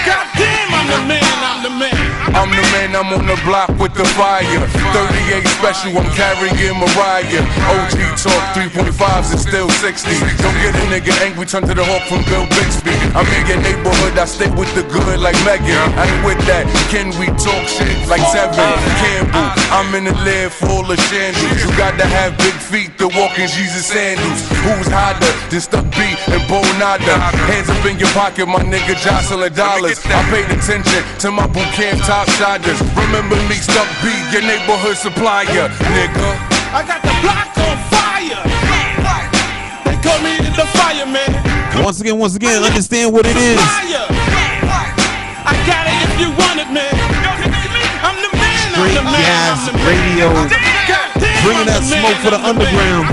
Goddamn, I'm the man, I'm the man. I'm the man, I'm on the block with the fire. 38 special, I'm carrying Mariah. OG talk 3.5s and still 60. Don't get a nigga angry, turn to the hawk from Bill Bixby. I'm in your neighborhood, I stay with the good like Megan. I ain't with that, can we talk shit like Tevin Campbell? I'm in the lid full of shandals. You got to have big feet to walk in Jesus sandals. Who's hotter than Stuck B and Bo Nada? Hands up in your pocket, my nigga, jostling dollars. I paid attention to my boot camp top shotters. Remember me, Stuck B, your neighborhood supplier, nigga. I got the block on fire. They call me the fireman. Once again, understand what it is. I got it if you want it, man. I'm the man, I'm the man. Gas Radio, bringing that smoke for the underground.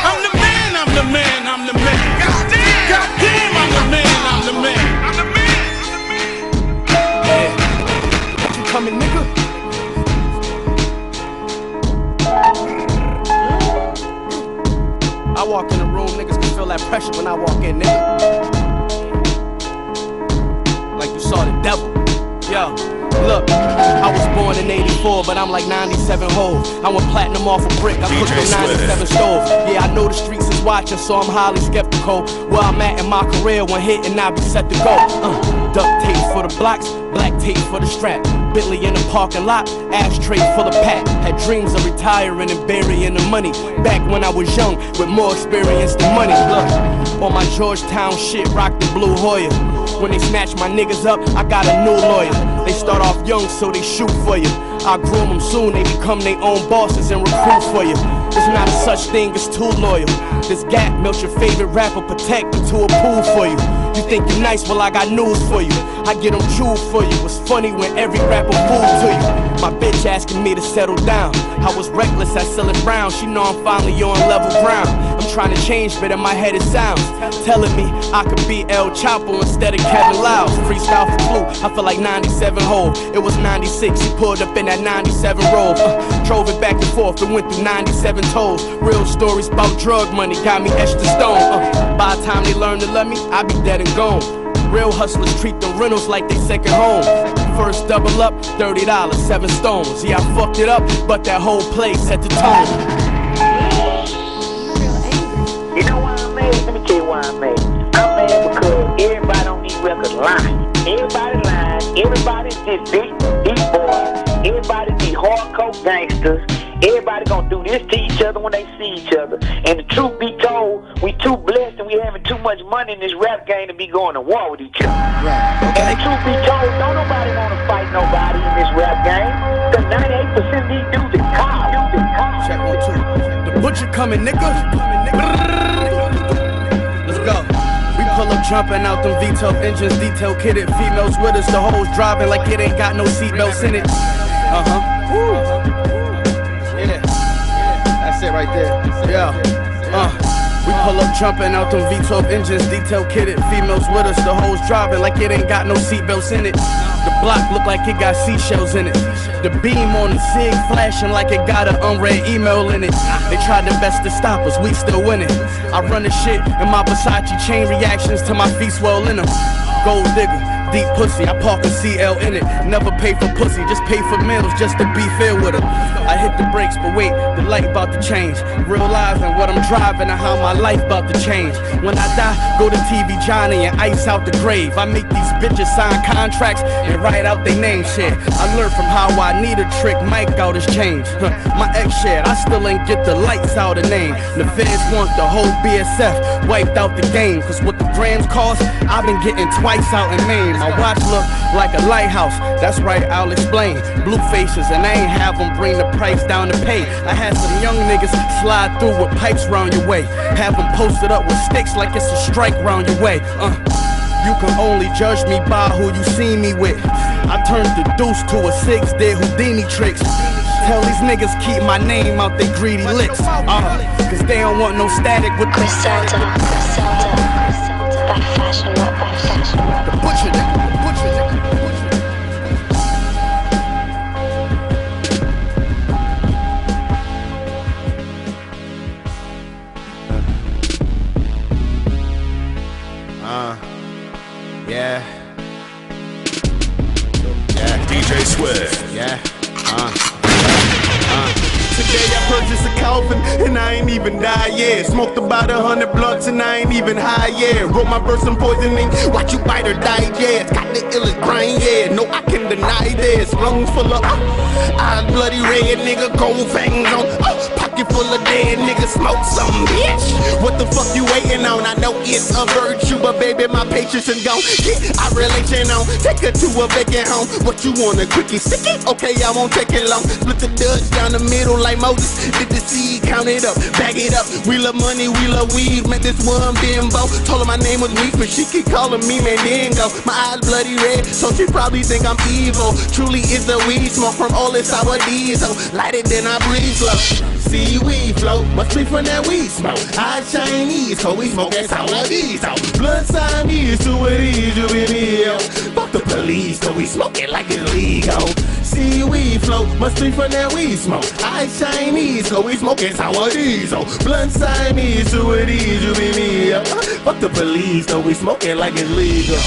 I'm the man, I'm the man, I'm the man. Goddamn, I'm the man, I'm the man. Yeah. You coming, nigga? I walk in the room, niggas can feel that pressure when I walk in, nigga. Like you saw the devil. Yo, look, I was born in 84, but I'm like 97 whole. I went platinum off a brick, I cooked on 97 stove. Yeah, I know the streets is watching, so I'm highly skeptical. Where I'm at in my career, when hitting, I be set to go. Duct tape for the blocks, black tape for the strap. Bentley in the parking lot, ashtray full of pack. Had dreams of retiring and burying the money. Back when I was young, with more experience than money. Look, on my Georgetown shit, rock the blue Hoya. When they snatch my niggas up, I got a new lawyer. They start off young, so they shoot for you. I groom them soon, they become their own bosses and recruit for you. There's not a such thing as too loyal. This gap melts your favorite rapper, protect into a pool for you. You think you nice, well I got news for you. I get them chewed for you. It's funny when every rapper fool to you. My bitch asking me to settle down. I was reckless at selling brown. She know I'm finally on level ground. I'm trying to change, but in my head it sounds telling me I could be El Chapo instead of Kevin Lyles. Freestyle for Clue, I feel like 97 hole. It was 96, he pulled up in that 97 roll. Drove it back and forth and went through 97 tolls. Real stories about drug money got me etched in stone. By the time they learn to love me, I be dead and gone. Real hustlers treat the rentals like they second home. First double up, $30, 7 stones. Yeah, I fucked it up, but that whole place set the tone. lying. Everybody lying. Everybody just deep boys. Everybody be hardcore gangsters. Everybody gonna do this to each other when they see each other. And the truth be told, we too blessed and we having too much money in this rap game to be going to war with each other. Right. Okay. And the truth be told, don't nobody wanna fight nobody in this rap game. Cause 98% of these dudes is cops. Check 1, 2. The butcher coming, nigga. Let's go. We pull up jumping out them V12 engines, detail kitted, females with us, the hoes driving like it ain't got no seatbelts in it. Yeah. That's it right there. We pull up jumping out them V12 engines, detail kitted, females with us, the hoes driving like it ain't got no seatbelts in it. The block look like it got seashells in it. The beam on the SIG flashing like it got an unread email in it. They tried their best to stop us, we still winning. I run the shit in my Versace chain reactions to my feet swell in them. Gold digger, deep pussy, I park a CL in it. Never pay for pussy, just pay for meals just to be fair with her. I hit the brakes, but wait, the light about to change. Realizing what I'm driving and how my life about to change. When I die, go to TV Johnny and ice out the grave. I make these bitches sign contracts and write out their name shit. I learned from how I need a trick, Mike out his change. My ex shared, I still ain't get the lights out of name. The feds want the whole BSF wiped out the game. Cause what the grams cost, I've been getting twice out in Maine. My watch look like a lighthouse, that's right, I'll explain. Blue faces and I ain't have them bring the price down to pay. I had some young niggas slide through with pipes round your way. Have them posted up with sticks like it's a strike round your way. You can only judge me by who you see me with. I turned the deuce to a 6, did Houdini tricks. Tell these niggas keep my name out they greedy lips. Cause they don't want no static with the Griselda. By fashion, not by fashion. The butcher nigga, the butcher nigga. Yeah. DJ Swift. Yeah. Today I purchased a coffin and I ain't even die yet. Smoked about 100 blunts and I ain't even high yet. Wrote my verse in poisoning, watch you bite or die, yeah. It's got the illest grind, yeah. No, I can deny this. Lungs full of eyes bloody red, nigga, gold fangs on. Pocket full of dead, nigga, smoke some, bitch. What the fuck you waiting on? I know it's a virtue, but baby, my patience is gone. Get our relation on, take her to a vacant home. What you want, a quickie sticky? Okay, I won't take it long. Split the Dutch down the middle like Moses. Did the seed, count it up, bag it up. We love money, we love weed. Met this one bimbo, told her my name was Meek, but she keep calling me Mandingo. My eyes bloody red, so she probably think I'm evil. Truly it's the weed smoke from all this sour diesel. Light it, then I breathe slow. See we float, must be from that weed smoke. Eyes Chinese, so we smoke that sour diesel. Blood Siamese, to it is you in here. Fuck the police, so we smoke it like it's legal. See we float, must be from that weed smoke. Eyes Chinese, so we smoke it sour diesel. Blood Siamese, to it is you in here. Fuck the police, so we smoke it like it's legal.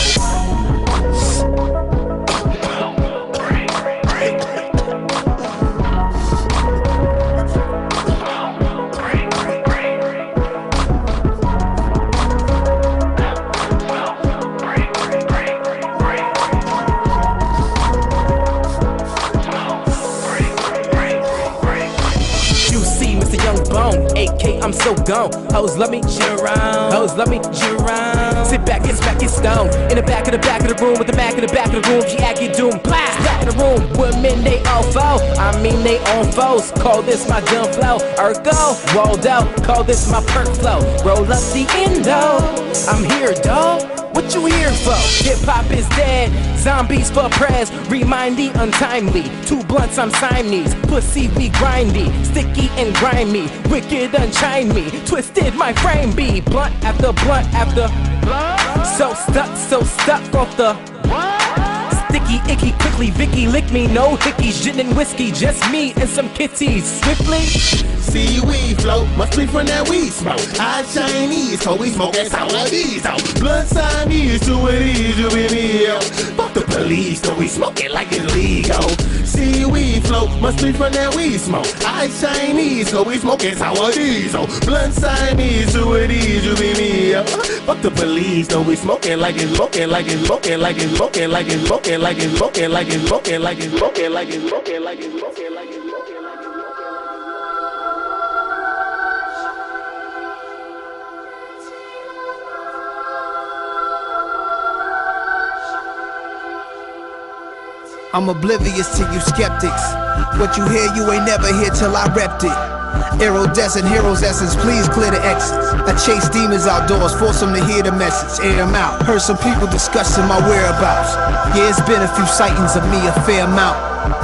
I'm so gone. Hoes love me, shit around. Hoes love me, shit around. Sit back, get stoned. In the back of the room, with the back of the room, she act get doomed. Blast back in the room. Women they all foe. I mean they on foes. Call this my dumb flow. Ergo, rolled out. Call this my perk flow. Roll up the endo. I'm here, dawg. What you here for? Hip hop is dead. Zombies for prayers. Remind the untimely. 2 blunts, I'm Siamese. Pussy, we grindy. Sticky and grimy. Wicked, unchine me. Twisted, my frame be. Blunt after blunt after blunt. So stuck off the sticky, icky, quickly. Vicky lick me. No hickeys, gin and whiskey. Just me and some kitties. Swiftly. See we flow. flow, must be from that weed smoke. I Chinese, so we smoke that sour diesel. Blood Siamese, to it is, you be me, yo. Fuck the police, so we smoke it like it's legal. See weed flow, must be from that weed smoke. I Chinese, so we smoke it sour diesel. Blood Siamese, to it is, you be me, yo. Fuck the police, so we smoke it like it's looking, like it's looking, like it's looking, like it's looking, like it's looking, like it's looking, like it's looking, like it's looking, like it's looking, like it's looking. I'm oblivious to you skeptics. What you hear, you ain't never hear till I repped it. Iridescent heroes essence, please clear the exits. I chase demons outdoors, force them to hear the message, air them out. Heard some people discussing my whereabouts. Yeah, it's been a few sightings of me, a fair amount.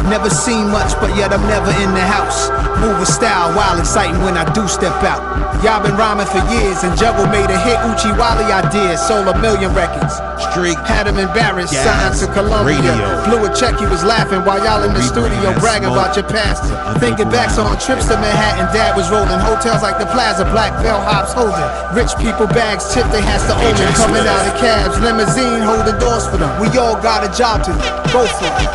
Never seen much, but yet I'm never in the house. Move with style, wild exciting when I do step out. Y'all been rhyming for years, and Juggle made a hit. Uchi Wally ideas, sold 1 million records. Street had him embarrassed, Gas signed to Columbia. Radio. Blew a check, he was laughing while y'all in the studio bragging about your past. Thinking back on trips to Manhattan, Dad was rolling hotels like the Plaza, black bellhops holding. Rich people bags tipped, they has to open. Coming out of cabs, limousine holding doors for them. We all got a job to do, go for it.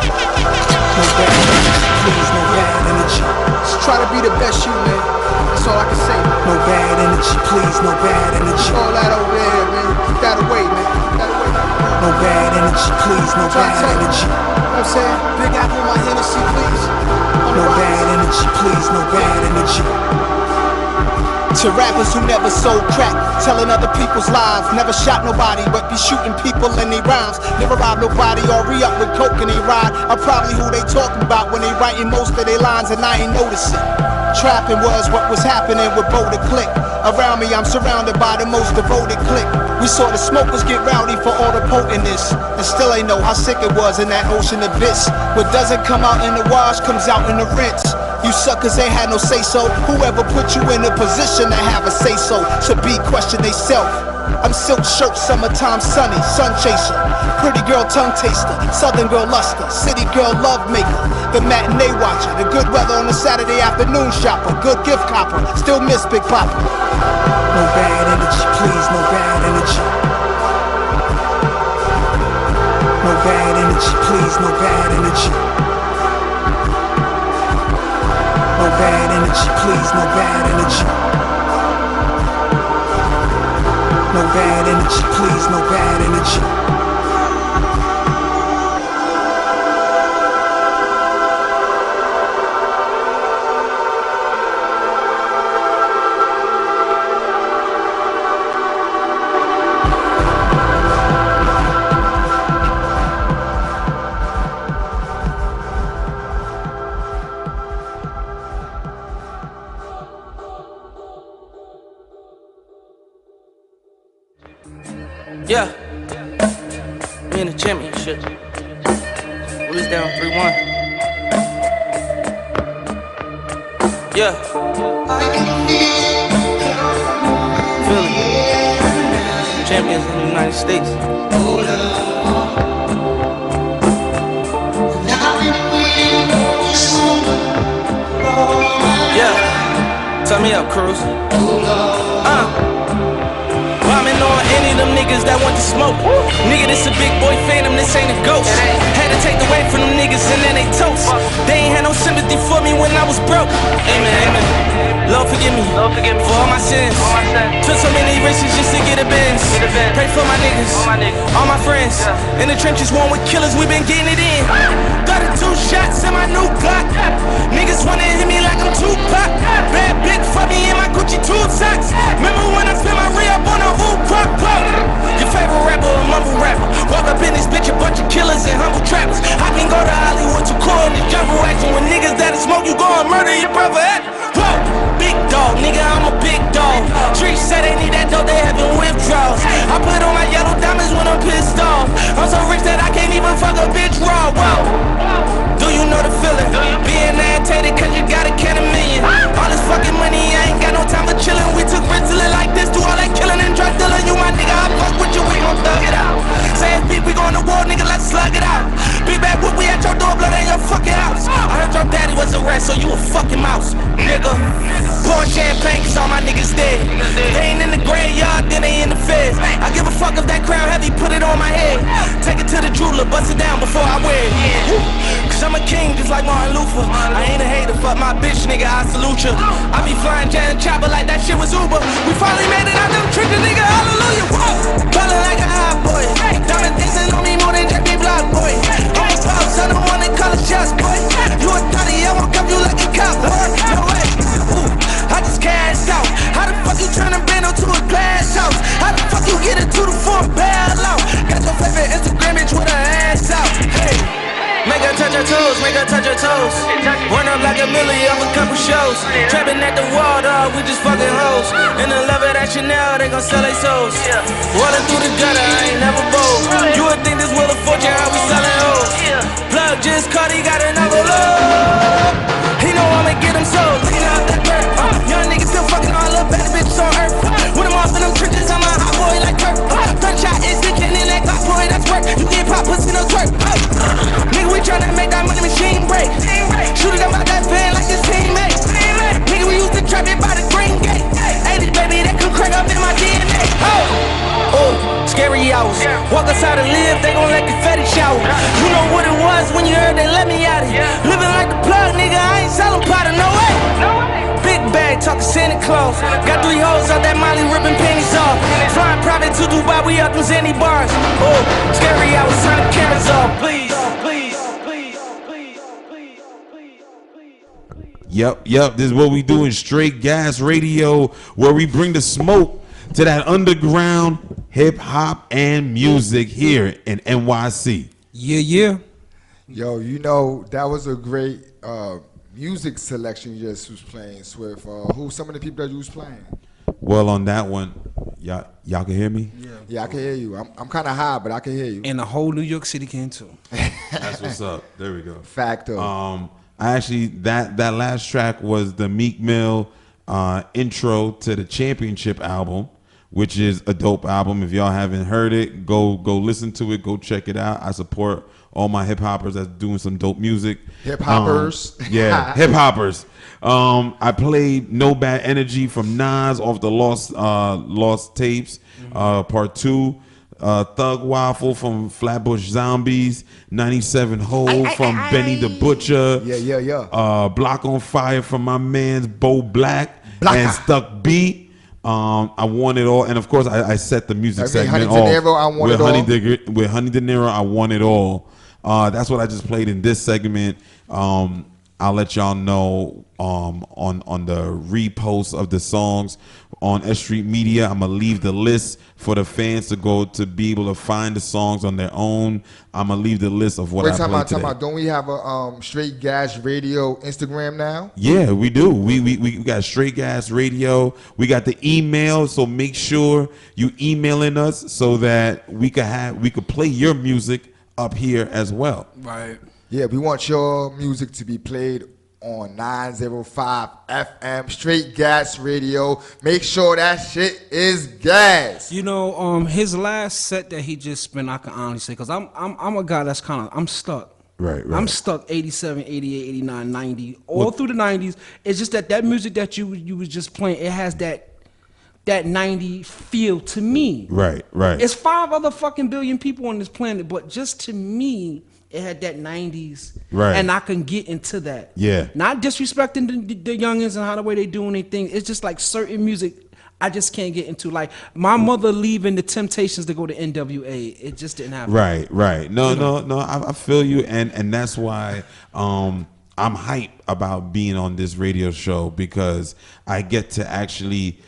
No bad energy, please, no bad energy. Just try to be the best you, man. That's all I can say. No bad energy, please, no bad energy. All that over there, man. Keep that away, man. Keep that away. No bad energy, please, no bad energy. You know what I'm saying? Big Apple, my Hennessy, please. No bad energy, please, no bad energy. To rappers who never sold crack, telling other people's lives. Never shot nobody, but be shooting people in their rhymes. Never robbed nobody or re-up with coke in they ride. I'm probably who they talking about when they writing most of their lines and I ain't noticing. Trapping was what was happening with Bo the Click. Around me I'm surrounded by the most devoted clique. We saw the smokers get rowdy for all the potentness, and still ain't know how sick it was in that ocean abyss. What doesn't come out in the wash comes out in the rinse. You suckers ain't had no say-so. Whoever put you in a position to have a say-so should be question they self. I'm silk shirt, summertime sunny, sun chaser. Pretty girl tongue taster, southern girl luster, city girl love maker. The matinee watcher, the good weather on a Saturday afternoon shopper. Good gift copper, still miss Big Papa. No bad energy, please, no bad energy. No bad energy, please, no bad energy. No bad energy, please, no bad energy. No bad energy, please, no bad energy. Yeah, me and the Jimmy and shit. We was down 3-1. Yeah. Philly. Champions in the United States. Yeah. Turn me up, Cruz. Rhyming on any of them niggas that want to smoke. Nigga, this a big boy phantom, this ain't a ghost. Had to take the weight from them niggas and then they toast. They ain't had no sympathy for me when I was broke. Amen, amen. Lord forgive me for all my sins. Took so many risks just to get a Benz. Pray for my niggas, all my friends. In the trenches, one with killers, we been getting it in. Got a 2 shots in my new Glock. Niggas wanna hit me like I'm Tupac. Bad bitch for me in my Gucci 2 socks. Remember when I spent my re-up on a who crop pop? Your favorite rapper, a mumble rapper. Walk up in this bitch, a bunch of killers and humble trappers. I can go to Hollywood to court in the jungle action. With niggas that'll smoke, you go and murder your brother at. Whoa, big dog, nigga, I'm a big dog. Streets say they need that dope, they having withdrawals. I put on my yellow diamonds when I'm pissed off. I'm so rich that I can't even fuck a bitch raw. Whoa, do you know the feeling? Being agitated cause you got a can of million. All this fucking money, I ain't got no time for chillin'. We took risks to live like this, do all that killing and drug dealing. You my nigga, I fuck with you, we gon' thug it out. Say it's beef, we going to war, nigga, let's slug it out. Big bad whoop, we at your door, blood in your fucking house. I heard your daddy was a rat, so you a fucking mouse, nigga. Pour champagne, my niggas dead. They ain't in the graveyard, then they in the feds. I give a fuck if that crown heavy, put it on my head. Take it to the jeweler, bust it down before I wear it. Cause I'm a king just like Martin Luther. I ain't a hater, fuck my bitch, nigga, I salute you. I be flying jet and chopper like that shit was Uber. We finally made it out them trenches, nigga, hallelujah. Whoa. Ballin' like a hot boy. Diamond dancing on me more than JB Block, boy. I'm a pops, I don't wanna call it shots, boy. You a thotty, I won't cuff you like a cop, boy. No way. Ooh, I just cashed out. How the fuck you tryna bend onto a glass house? How the fuck you get into the front bail out? Got your favorite Instagram bitch with her ass out. Hey. Make her touch her toes, make her touch her toes. Run up like a milli off a couple shows. Trapping at the wall, dog, we just fucking hoes. In the level that Chanel, they gon' sell they souls. Water through the gutter, I ain't never bold. You would think this Wheel of Fortune, how we selling hoes. Plug just caught, he got another load. He know I'ma get him sold. Lean out that dirt. Young niggas still fucking all up bad bitches on earth. With them off in them trenches, I'm a hot boy like Kirk. Third shot is sticking in that Glock boy, that's work. You get pop pussy, no twerk. Nigga, we tryna make that money machine break. Shoot it up out that van like his teammate. Nigga, we used to trap it by the green gate. 80s, baby, that could crack up in my DNA. Oh, scary hours. Walk outside and live, they gon' let confetti shower. You know what it was when you heard they let me out of here. Living like the plug, nigga, I ain't selling powder, no way. Big bag, talking Santa Claus. Got 3 hoes out that Molly ripping panties off. Flying private to Dubai, we up them Zanny bars. Oh, scary hours, turn the cameras off, please. Yep. This is what we do in Straight Gas Radio, where we bring the smoke to that underground hip hop and music here in NYC. Yeah. Yo, you know, that was a great music selection you just was playing, Swift. Who's some of the people that you was playing? Well, on that one, y'all can hear me? Yeah, I can hear you. I'm kind of high, but I can hear you. And the whole New York City can too. That's what's up. There we go. Facto. I actually, that last track was the Meek Mill intro to the Championship album, which is a dope album. If y'all haven't heard it, go listen to it. Go check it out. I support all my hip hoppers that's doing some dope music. Hip hoppers. Yeah, hip hoppers. I played No Bad Energy from Nas off the Lost Tapes, Part 2. Thug Waffle from Flatbush Zombies, 97 Hole from Benny the Butcher. Yeah. Block on Fire from my man's Bo Black and Stuck B. I want it all, and of course I set the music segment off with Honey De Niro. I want it all. That's what I just played in this segment. I'll let y'all know on the repost of the songs on S.STREET Media. I'm gonna leave the list for the fans to go to be able to find the songs on their own. I'm gonna leave the list of what I played today. Don't we have a Straight Gas Radio Instagram now? Yeah, we do. We got Straight Gas Radio. We got the email, so make sure you emailing us so that we could play your music up here as well. Right. Yeah, we want your music to be played on 905 FM, Straight Gas Radio. Make sure that shit is gas. You know, his last set that he just spent, I can honestly say, because I'm a guy that's I'm stuck. Right. I'm stuck 87, 88, 89, 90, all through the 90s. It's just that music that you was just playing, it has that 90 feel to me. Right. It's 5 other fucking billion people on this planet, but just to me, it had that 90s, right? And I can get into that. Yeah. Not disrespecting the youngins and how the way they doing their thing. It's just like certain music I just can't get into. Like my mother leaving the Temptations to go to NWA. It just didn't happen. Right. No. I feel you, and that's why I'm hyped about being on this radio show, because I get to actually.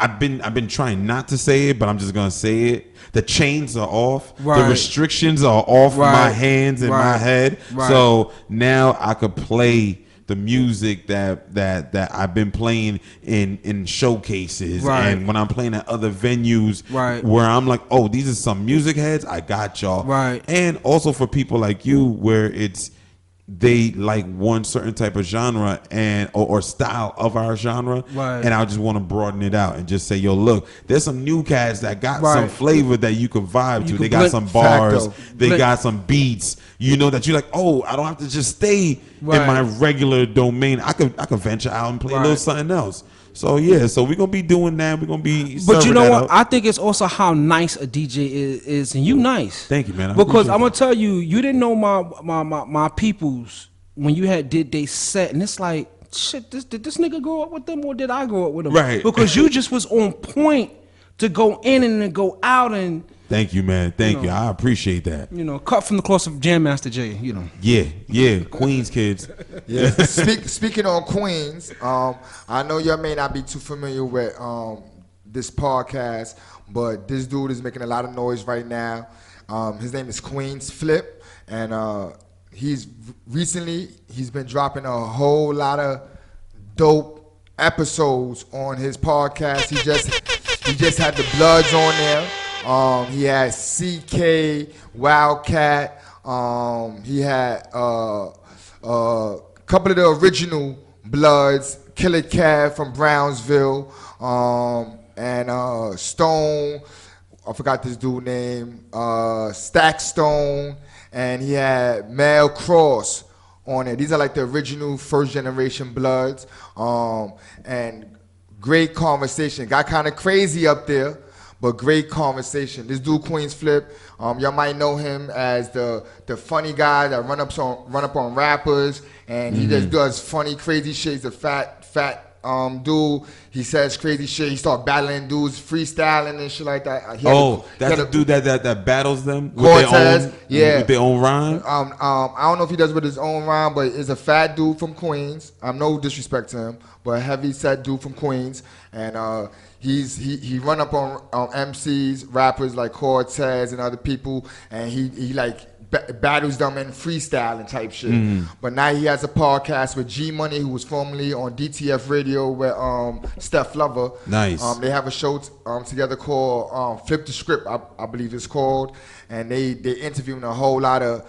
I've been trying not to say it, but I'm just gonna say it. The chains are off. Right. The restrictions are off my hands and my head. Right. So now I could play the music that I've been playing in showcases, and when I'm playing at other venues, where I'm like, oh, these are some music heads. I got y'all. Right. And also for people like you, where they like one certain type of genre and or style of our genre, and I just want to broaden it out and just say, yo, look, there's some new cats that got some flavor that you can vibe to. They got some bars, they got some beats, you know, that you're like, oh, I don't have to just stay in my regular domain. I could venture out and play a little something else. So yeah, so we're gonna be doing that. We're gonna be. But you know what? Up. I think it's also how nice a DJ is, and you nice. Thank you, man. Because I'm gonna tell you, you didn't know my peoples when you did they set, and it's like, shit. Did this nigga grow up with them, or did I grow up with them? Right. Because you just was on point to go in and to go out and. Thank you, man. Thank you. I appreciate that. You know, cut from the cloth of Jam Master Jay. You know. Yeah. Queens kids. Yeah. Speaking on Queens, I know y'all may not be too familiar with this podcast, but this dude is making a lot of noise right now. His name is Queens Flip, and he's been dropping a whole lot of dope episodes on his podcast. He just had the Bloods on there. He had CK, Wildcat. He had a couple of the original Bloods, Killer Cav from Brownsville, and Stone. I forgot this dude's name. Stack Stone, and he had Mel Cross on it. These are like the original first generation Bloods. And great conversation. Got kind of crazy up there. But great conversation. This dude Queens Flip, y'all might know him as the funny guy that run up on rappers, and he just does funny, crazy shit. He's a fat dude. He says crazy shit. He start battling dudes, freestyling and shit like that. That's the dude that battles them with Cortez, with their own rhyme. I don't know if he does with his own rhyme, but it's a fat dude from Queens. No disrespect to him, but a heavy set dude from Queens, and he run up on MCs, rappers like Cortez and other people, and he like battles them in freestyling type shit. But now he has a podcast with G Money, who was formerly on DTF Radio with Steph Lover. Nice. They have a show together called Flip the Script, I believe it's called, and they interviewing a whole lot of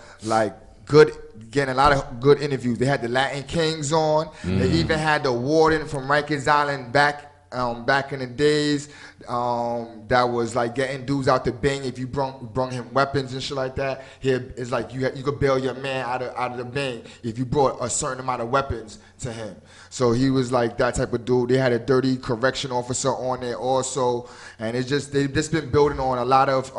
getting a lot of good interviews. They had the Latin Kings on. They even had the warden from Rikers Island back in the days, that was like getting dudes out the bang if you brung him weapons and shit like that. Here it's like you could bail your man out of the bang if you brought a certain amount of weapons to him. So he was like that type of dude. They had a dirty correction officer on there also, and they've just been building on a lot of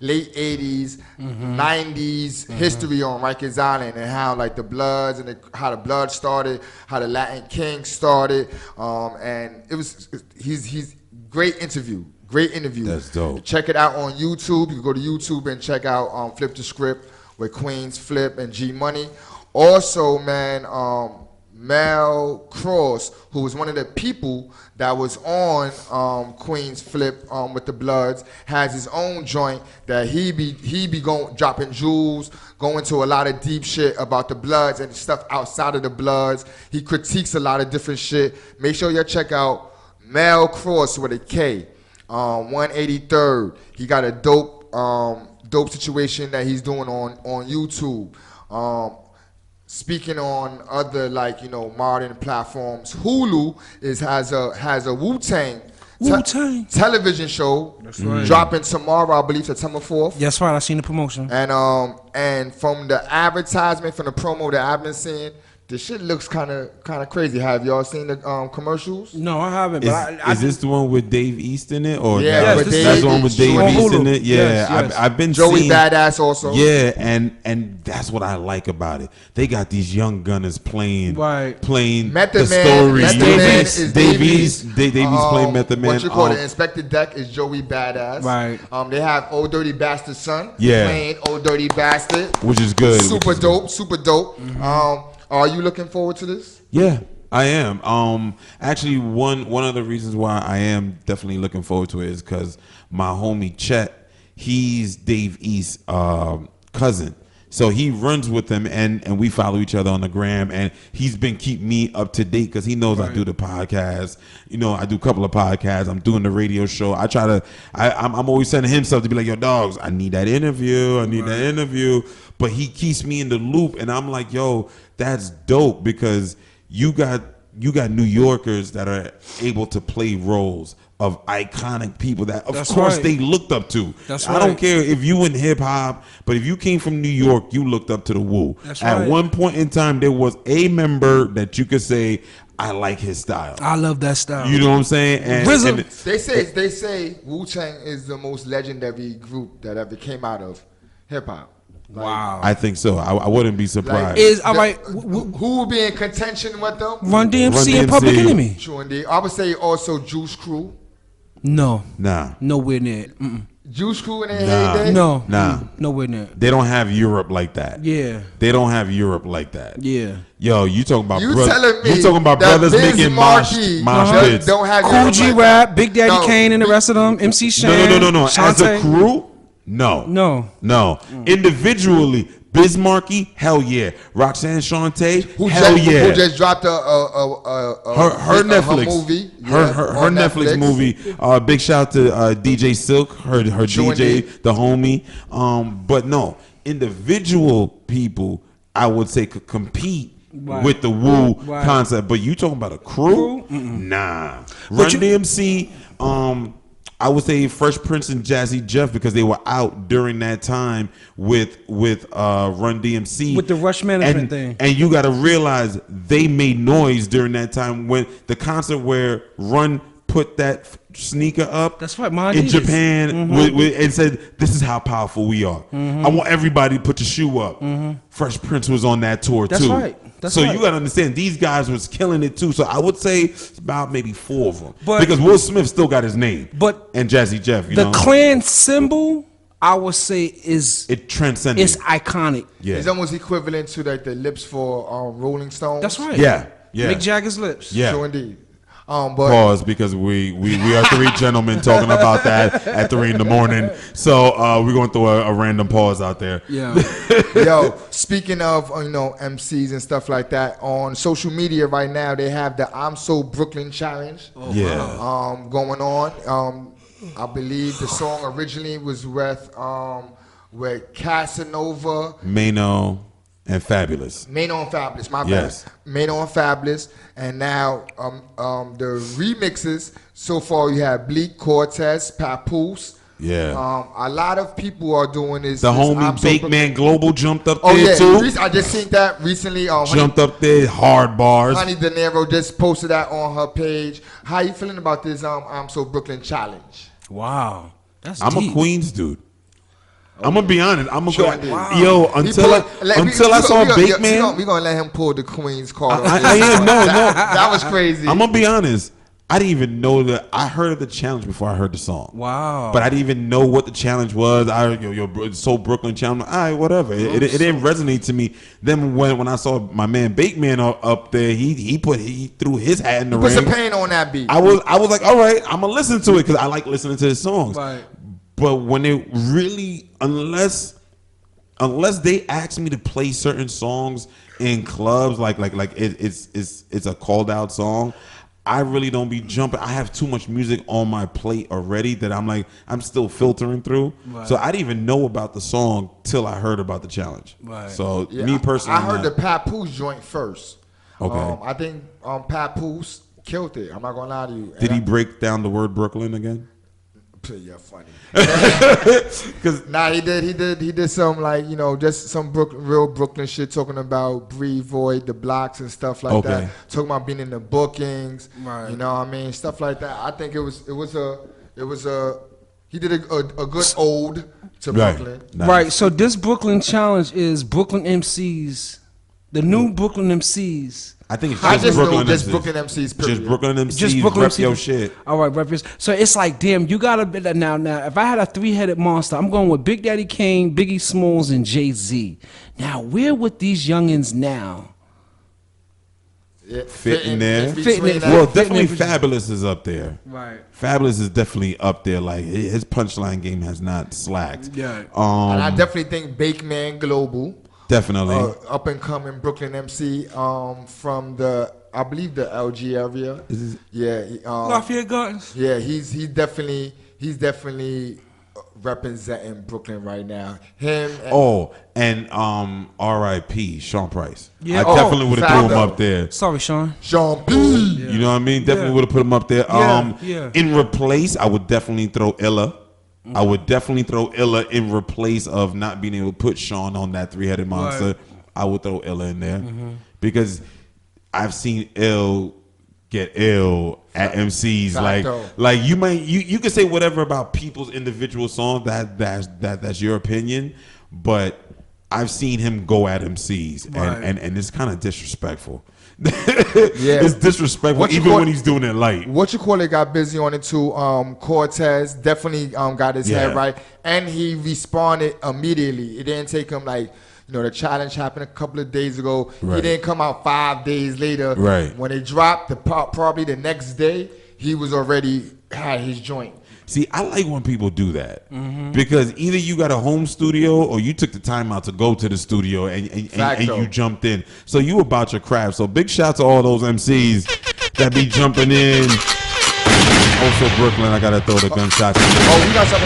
late 80s, 90s history on Rikers Island, and how like the Bloods and how the Bloods started, how the Latin Kings started, and he's great interview. That's dope. Check it out on YouTube. You can go to YouTube and check out Flip the Script with Queens Flip and G Money. Also, man, Mel Cross, who was one of the people that was on Queens Flip with the Bloods, has his own joint that he be going dropping jewels, going to a lot of deep shit about the Bloods and stuff outside of the Bloods. He critiques a lot of different shit. Make sure you check out Mel Cross with a K, 183rd. He got a dope situation that he's doing on YouTube. Speaking on other modern platforms, Hulu has a Wu-Tang television show. That's right. Dropping tomorrow, I believe September 4th. That's right, I seen the promotion. And from the advertisement, from the promo that I've been seeing, the shit looks kind of crazy. Have y'all seen the commercials? No, I haven't. Is this the one with Dave East in it, or that's the one with Dave East in it? Yeah, yes. I've been Joey seeing, Badass also. Yeah, and that's what I like about it. They got these young gunners playing Method the Man. stories. Dave East playing Method Man. What you call it? Inspector Deck is Joey Badass. Right. They have Old Dirty Bastard son playing Old Dirty Bastard, which is good. Super dope. Are you looking forward to this? Yeah, I am. Actually, one of the reasons why I am definitely looking forward to it is because my homie Chet, he's Dave East's cousin. So he runs with him, and we follow each other on the gram, and he's been keeping me up to date because he knows I do the podcast. I do a couple of podcasts. I'm doing the radio show. I'm always sending him stuff to be like, yo, dogs, I need that interview. That interview. But he keeps me in the loop, and I'm like, yo, that's dope because you got New Yorkers that are able to play roles of iconic people that, of course, they looked up to. I don't care if you in hip hop, but if you came from New York, you looked up to the Wu. At one point in time, there was a member that you could say, I like his style. I love that style. You know what I'm saying? And they say Wu-Tang is the most legendary group that ever came out of hip hop. Wow. I think so. I wouldn't be surprised. Who would be in contention with them? Run DMC and Public Enemy. True indeed. I would say also Juice Crew. Nah. Nowhere near it. Juice Crew in their heyday? No. Nah. Nowhere near it. They don't have Europe like that. Yeah. They don't have Europe like that. Yeah. Yo, you talking about You telling me you talking about that brothers Biz making Markie mosh pits. don't have Cool Europe G like Rap, Big Daddy No. Kane and the rest of them, MC Shan. No. As a Shantae. crew, no. Individually, Biz Markie, hell yeah. Roxanne Shante, hell yeah. Who just dropped her Netflix movie? Her Netflix movie. Big shout to DJ Silk, her DJ, the homie. But no, individual people, I would say, could compete with the Wu concept. But you talking about a crew? Nah. Run DMC. I would say Fresh Prince and Jazzy Jeff because they were out during that time with Run DMC with the Rush Management thing. And you got to realize they made noise during that time when the concert where Run put that sneaker up. That's right, in Japan and said, "This is how powerful we are. I want everybody to put your shoe up." Fresh Prince was on that tour That's too. right. So you got to understand, these guys was killing it too. So I would say it's about maybe 4 of them. Because Will Smith still got his name. And Jazzy Jeff, you know. The clan symbol, I would say, it transcended. It's iconic. Yeah. It's almost equivalent to like the lips for Rolling Stones. That's right. Yeah. Mick Jagger's lips. Yeah. So indeed. Pause because we are 3 gentlemen talking about that at 3 a.m. So we're going to throw a random pause out there. Yeah. Yo, speaking of MCs and stuff like that, on social media right now they have the I'm So Brooklyn challenge. Going on. I believe the song originally was with Casanova, Mano and Fabulous. Mano and Fabulous, my Yes. bad. Mano and Fabulous. And now the remixes, so far you have Bleak, Cortez, Papoose. Yeah. A lot of people are doing this. The homie Bake Man Global jumped up there too. I just seen that recently. Jumped up there, hard bars. Honey De Niro just posted that on her page. How you feeling about this I'm So Brooklyn challenge? Wow. That's I'm deep. a Queens dude. I'm gonna be honest. I'm Sure gonna indeed. yo until I saw Bake Man. We gonna let him pull the Queens card. That was crazy. I'm gonna be honest. I didn't even know that. I heard of the challenge before I heard the song. Wow. But I didn't even know what the challenge was. So Brooklyn challenge. All right, whatever. It didn't resonate to me. Then when I saw my man Bake Man up there, he threw his hat in the ring. Put some pain on that beat. I was like, all right, I'm gonna listen to it because I like listening to his songs. Right. But when it really, unless they ask me to play certain songs in clubs, like it's a called out song, I really don't be jumping. I have too much music on my plate already that I'm still filtering through. Right. So I didn't even know about the song till I heard about the challenge. Right. So me personally, I heard the Papoose joint first. Okay. I think Papoose killed it. I'm not gonna lie to you. Did he break down the word Brooklyn again? You're funny. Nah, he did some just some real Brooklyn shit, talking about Bree Void, the blocks and stuff like that. Talking about being in the bookings, right? You know what I mean, stuff like that. I think it was he did a good ode to Brooklyn. Nice. Right. So this Brooklyn challenge is Brooklyn MCs, the new Brooklyn MCs. I think it's just Brooklyn MCs. Brooklyn MCs. Period. Just Brooklyn MCs. Just Brooklyn rep MCs. your shit. All right, rep your. So it's like, damn, you gotta be that now. Now, if I had a 3-headed monster, I'm going with Big Daddy Kane, Biggie Smalls, and Jay-Z. Now, where would these youngins now? Fitting there. Fitting Well, definitely Fabulous is up there. Right. Fabulous is definitely up there. Like his punchline game has not slacked. Yeah. And I definitely think Bake Man Global. Definitely. Up and coming Brooklyn MC from I believe the LG area. Lafayette Gardens. Yeah, he's definitely representing Brooklyn right now. Him and R.I.P. Sean Price. Yeah. I definitely would have threw him up there. Sorry, Sean. Sean P. You know what I mean? Definitely would have put him up there. Yeah. In replace, I would definitely throw Illa. I would definitely throw Illa in replace of not being able to put Sean on that 3-headed monster. Right. I would throw Illa in there because I've seen Ill get ill at MCs. Like you can say whatever about people's individual songs. That's your opinion, but I've seen him go at MCs, and it's kind of disrespectful. It's disrespectful even when he's doing it light. What you call it got busy on it too. Cortez definitely got his head right, and he responded immediately. It didn't take him like, the challenge happened a couple of days ago. Right. He didn't come out 5 days later. Right. When it dropped, probably the next day, he was already had his joint. See, I like when people do that because either you got a home studio or you took the time out to go to the studio and you jumped in. So you about your craft. So big shout to all those MCs that be jumping in. Also Brooklyn, I gotta throw the gunshots. We got some.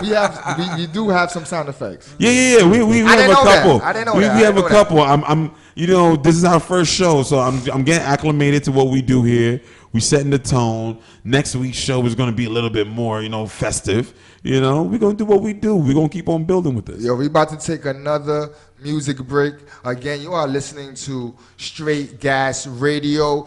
We have some. We do have some sound effects. Yeah. We have a couple. I didn't know we that. We have a couple. I'm. This is our first show, so I'm getting acclimated to what we do here. We setting the tone. Next week's show is going to be a little bit more, festive. We're going to do what we do. We're going to keep on building with this. We about to take another music break. Again, you are listening to Straight Gas Radio,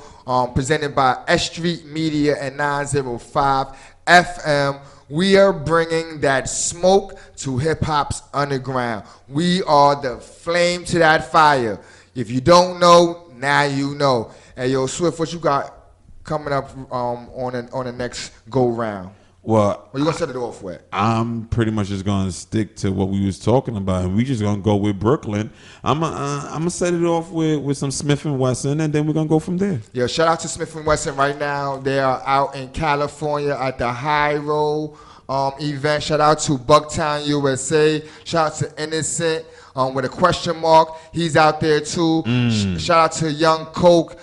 presented by S.STREET Media and 905 FM. We are bringing that smoke to hip-hop's underground. We are the flame to that fire. If you don't know, now you know. Hey, yo, Swift, what you got coming up on the next go-round? Well, you gonna set it off with? I'm pretty much just gonna stick to what we was talking about, and we just gonna go with Brooklyn. I'm gonna set it off with some Smith & Wesson, and then we're gonna go from there. Yeah, shout out to Smith & Wesson right now. They are out in California at the High Road event. Shout out to Bucktown, USA. Shout out to Innocent with a question mark. He's out there too. Shout out to Young Coke.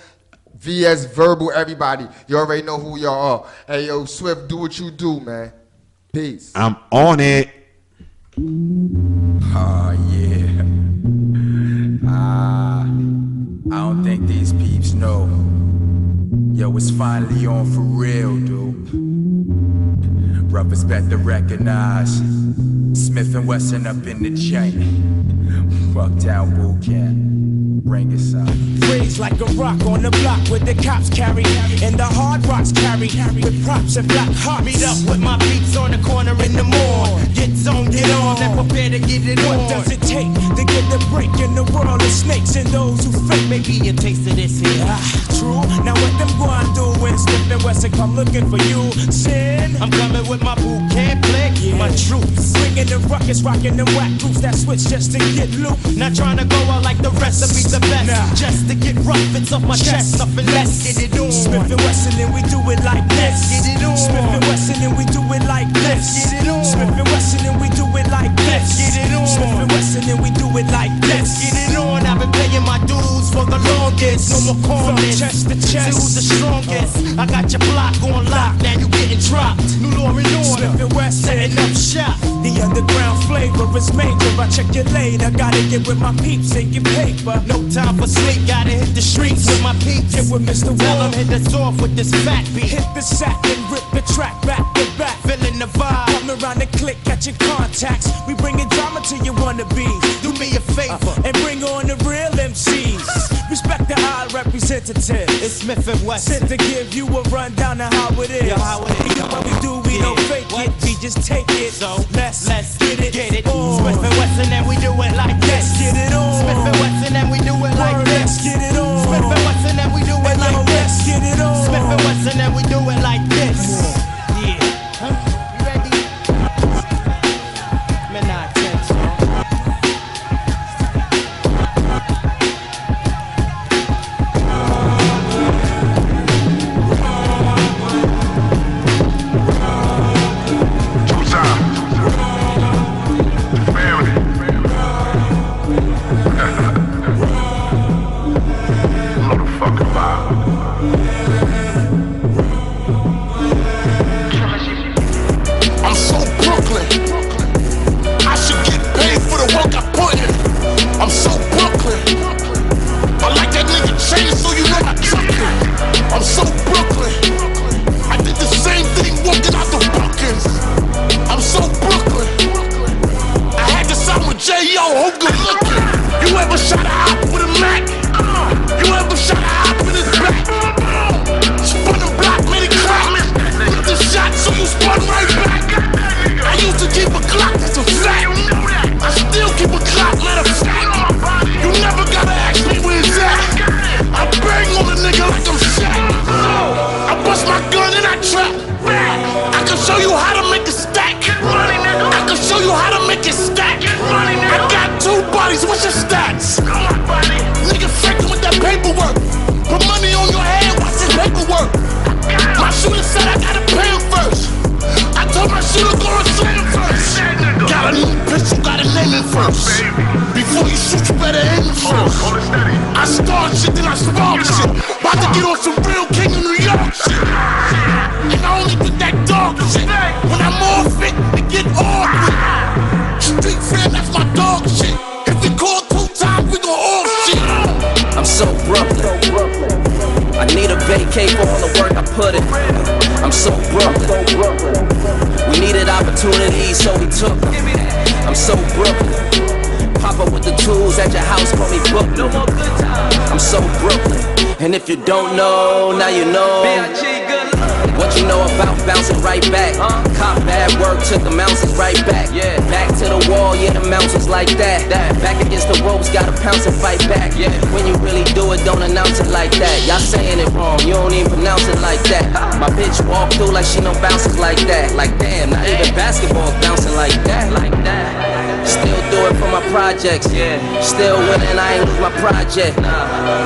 VS Verbal, everybody. You already know who y'all are. Hey, yo, Swift, do what you do, man. Peace. I'm on it. Oh, yeah. I don't think these peeps know. Yo, it's finally on for real, dude. Rappers better recognize Smith & Wesson up in the chain. Bucktown Boot Camp. Bring it up. Raised like a rock on the block with the cops carry and the hard rocks carry with props and black hearts. Meet up with my beats on the corner in the morn. Get on, get on, and prepare to get it on. What does it take to get the break in the world of snakes and those who fake? Maybe a taste of this here. True. Now what them going do when Smith & Wesson come looking for you? Sin. I'm coming with my boot camp click, my troops. Bringing the ruckus, rocking them whack groups that switch just to get loot. Not trying to go out like the rest of me. The best, just to get rough, it's off my chest, nothing less. Get it on. Smith & Wesson and we do it like this. Get it on. Smith & Wesson and we do it like this. Get it on. Smith & Wesson and we do it like this. Get it on. Smith & Wesson and we do it like this. Get it on. I've been paying my dues for the longest. No more calmness. From chest to chest. Who's the strongest? I got your block on lock. Now you getting dropped. New law and order. Smith & Wesson setting up shop. The underground flavor is major. I check your lane. I gotta get with my peeps and get paper. No time for sleep, gotta hit the streets with my peeps. Get with Mr. Tell him hit us off with this fat beat. Hit the sack and rip the track back to back. Feeling the vibe. Come around the click, got your contacts. We bringing drama to your wannabes. Do me a favor and bring on the real MCs. Respect the high representative. It's Smith & Wesson. Sent to give you a rundown of how it is. What we do, we don't fake it. We just take it. So let's get it on. Smith & Wesson and we do it like this. Get it on. Smith & Wesson and we do it like this. Get it on. Smith & Wesson and we do it like this. Get it on. Smith & Wesson and we do it like this. Yeah. You ready? Midnight tension. my trap. I can show you how to make a stack. I can show you how to make it stack. I got 2 bodies, what's your stats? Nigga faking with that paperwork. Put money on your head, what's his paperwork? My shooter said I gotta pay him first. I told my shooter go and slam him first. Got a new pistol, gotta name it first. Before you shoot, you better aim it first. I start shit, then I spark shit. About to get on some real King of New York shit. And I only do that dog shit. When I'm off it, it get awkward. Street fam, that's my dog shit. If we call 2 times, we go off shit. I'm so Brooklyn. I need a vacay for all the work I put in. I'm so Brooklyn. We needed opportunities, so we took them. I'm so Brooklyn. Pop up with the tools at your house, call me Brooklyn. No more good times. I'm so Brooklyn. And if you don't know, now you know. What you know about bouncing right back? Cop bad work, took the mountains right back. Yeah, back to the wall, yeah, the mountains like that. Back against the ropes, gotta pounce and fight back. Yeah, when you really do it, don't announce it like that. Y'all saying it wrong, you don't even pronounce it like that. My bitch walk through like she no bounces like that. Like damn, not even basketball's bouncing like that. Like that. Still do it for my projects. Yeah, still winning, I ain't lose my project.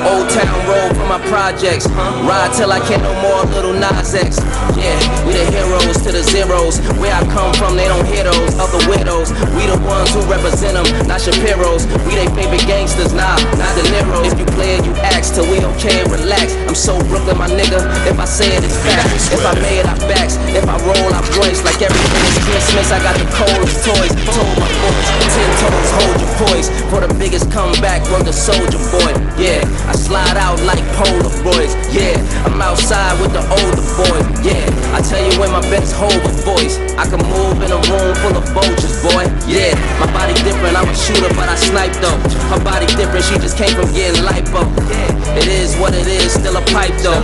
Old Town Road for my projects. Ride till I can't no more, little Nas X. Yeah, we the heroes to the zeros. Where I come from, they don't hear those other widows. We the ones who represent them, not Shapiro's. We they favorite gangsters, nah, not the Nero. If you play it, you ask till we okay and relax. I'm so Brooklyn, my nigga. If I say it, it's fact. If I made it, I backs. If I roll, I voice. Like everything is Christmas, I got the coldest toys. Told my boys, 10 toes, hold your poise. For the biggest comeback, word the soldier boy. Yeah, I slide out like Polaroids. Yeah, I'm outside with the older boy. Yeah, I tell you when my best Hova voice. I can move in a room full of vultures, boy. Yeah, my body different, I'm a shooter, but I snipe though. Her body different, she just came from getting lipo. Yeah, it is what it is, still a pipe though.